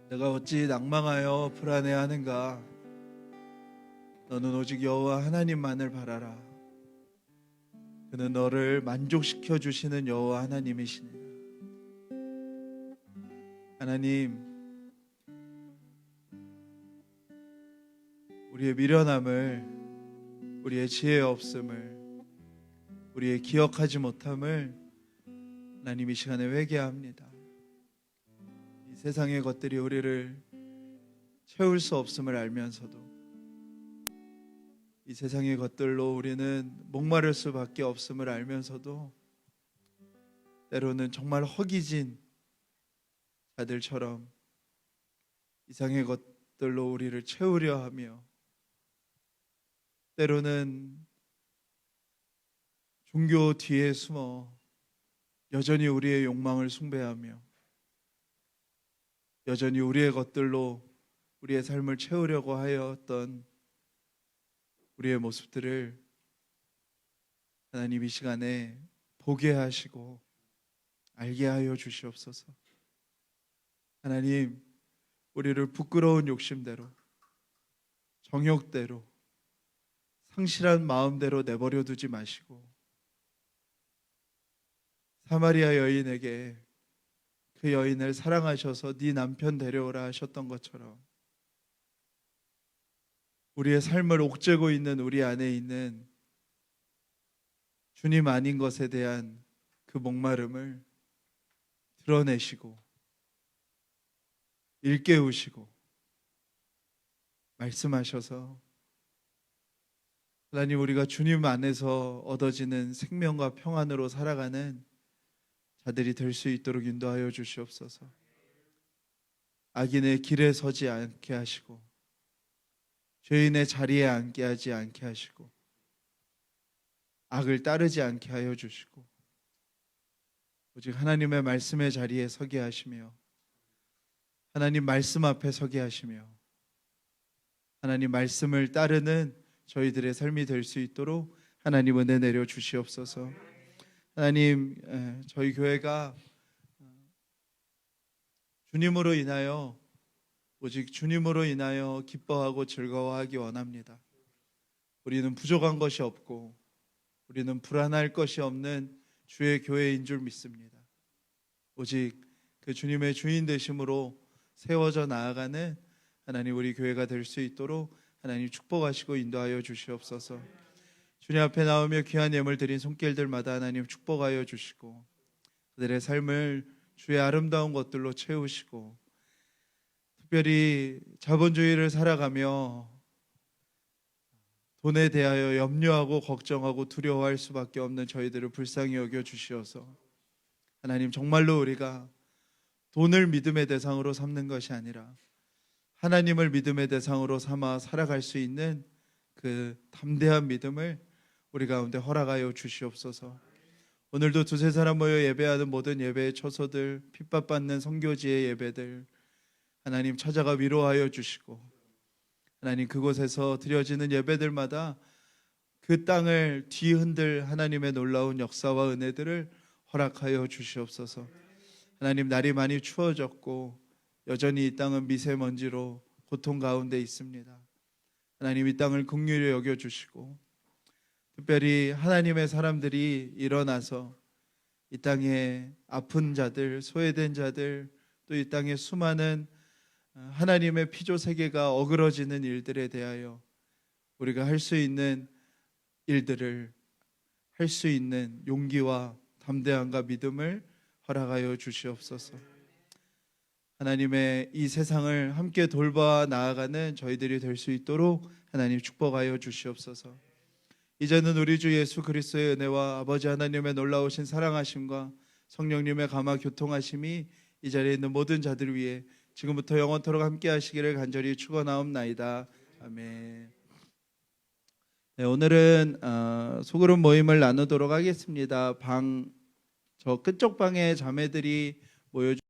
내가 어찌 낭망하여 불안해하는가? 너는 오직 여호와 하나님만을 바라라. 그는 너를 만족시켜 주시는 여호와 하나님이시니라. 하나님, 우리의 미련함을, 우리의 지혜 없음을, 우리의 기억하지 못함을 하나님 이 시간에 회개합니다. 이 세상의 것들이 우리를 채울 수 없음을 알면서도 이 세상의 것들로 우리는 목마를 수밖에 없음을 알면서도 때로는 정말 허기진 자들처럼 이상의 것들로 우리를 채우려 하며 때로는 종교 뒤에 숨어 여전히 우리의 욕망을 숭배하며 여전히 우리의 것들로 우리의 삶을 채우려고 하였던 우리의 모습들을 하나님 이 시간에 보게 하시고 알게 하여 주시옵소서. 하나님, 우리를 부끄러운 욕심대로 정욕대로 상실한 마음대로 내버려 두지 마시고 사마리아 여인에게 그 여인을 사랑하셔서 네 남편 데려오라 하셨던 것처럼 우리의 삶을 옥죄고 있는 우리 안에 있는 주님 아닌 것에 대한 그 목마름을 드러내시고 일깨우시고 말씀하셔서 하나님 우리가 주님 안에서 얻어지는 생명과 평안으로 살아가는 자들이 될 수 있도록 인도하여 주시옵소서. 악인의 길에 서지 않게 하시고 죄인의 자리에 앉게 하지 않게 하시고 악을 따르지 않게 하여 주시고 오직 하나님의 말씀의 자리에 서게 하시며 하나님 말씀 앞에 서게 하시며 하나님 말씀을 따르는 저희들의 삶이 될 수 있도록 하나님 은혜 내려 주시옵소서. 하나님, 저희 교회가 주님으로 인하여 오직 주님으로 인하여 기뻐하고 즐거워하기 원합니다. 우리는 부족한 것이 없고 우리는 불안할 것이 없는 주의 교회인 줄 믿습니다. 오직 그 주님의 주인 되심으로 세워져 나아가는 하나님 우리 교회가 될 수 있도록 하나님 축복하시고 인도하여 주시옵소서. 주님 앞에 나오며 귀한 예물 드린 손길들마다 하나님 축복하여 주시고 그들의 삶을 주의 아름다운 것들로 채우시고 특별히 자본주의를 살아가며 돈에 대하여 염려하고 걱정하고 두려워할 수밖에 없는 저희들을 불쌍히 여겨 주시어서 하나님 정말로 우리가 돈을 믿음의 대상으로 삼는 것이 아니라 하나님을 믿음의 대상으로 삼아 살아갈 수 있는 그 담대한 믿음을 우리 가운데 허락하여 주시옵소서. 오늘도 두세 사람 모여 예배하는 모든 예배의 처소들, 핍박받는 선교지의 예배들 하나님 찾아가 위로하여 주시고 하나님 그곳에서 드려지는 예배들마다 그 땅을 뒤흔들 하나님의 놀라운 역사와 은혜들을 허락하여 주시옵소서. 하나님 날이 많이 추워졌고 여전히 이 땅은 미세먼지로 고통 가운데 있습니다. 하나님 이 땅을 긍휼히 여겨주시고 특별히 하나님의 사람들이 일어나서 이 땅에 아픈 자들, 소외된 자들, 또 이 땅에 수많은 하나님의 피조 세계가 어그러지는 일들에 대하여 우리가 할 수 있는 일들을 할 수 있는 용기와 담대함과 믿음을 허락하여 주시옵소서. 하나님의 이 세상을 함께 돌봐 나아가는 저희들이 될 수 있도록 하나님 축복하여 주시옵소서. 이제는 우리 주 예수 그리스도의 은혜와 아버지 하나님의 놀라우신 사랑하심과 성령님의 감화 교통하심이 이 자리에 있는 모든 자들 위해 지금부터 영원토록 함께 하시기를 간절히 축원하옵나이다. 아멘. 네, 오늘은 소그룹 모임을 나누도록 하겠습니다. 저 끝쪽 방에 자매들이 모여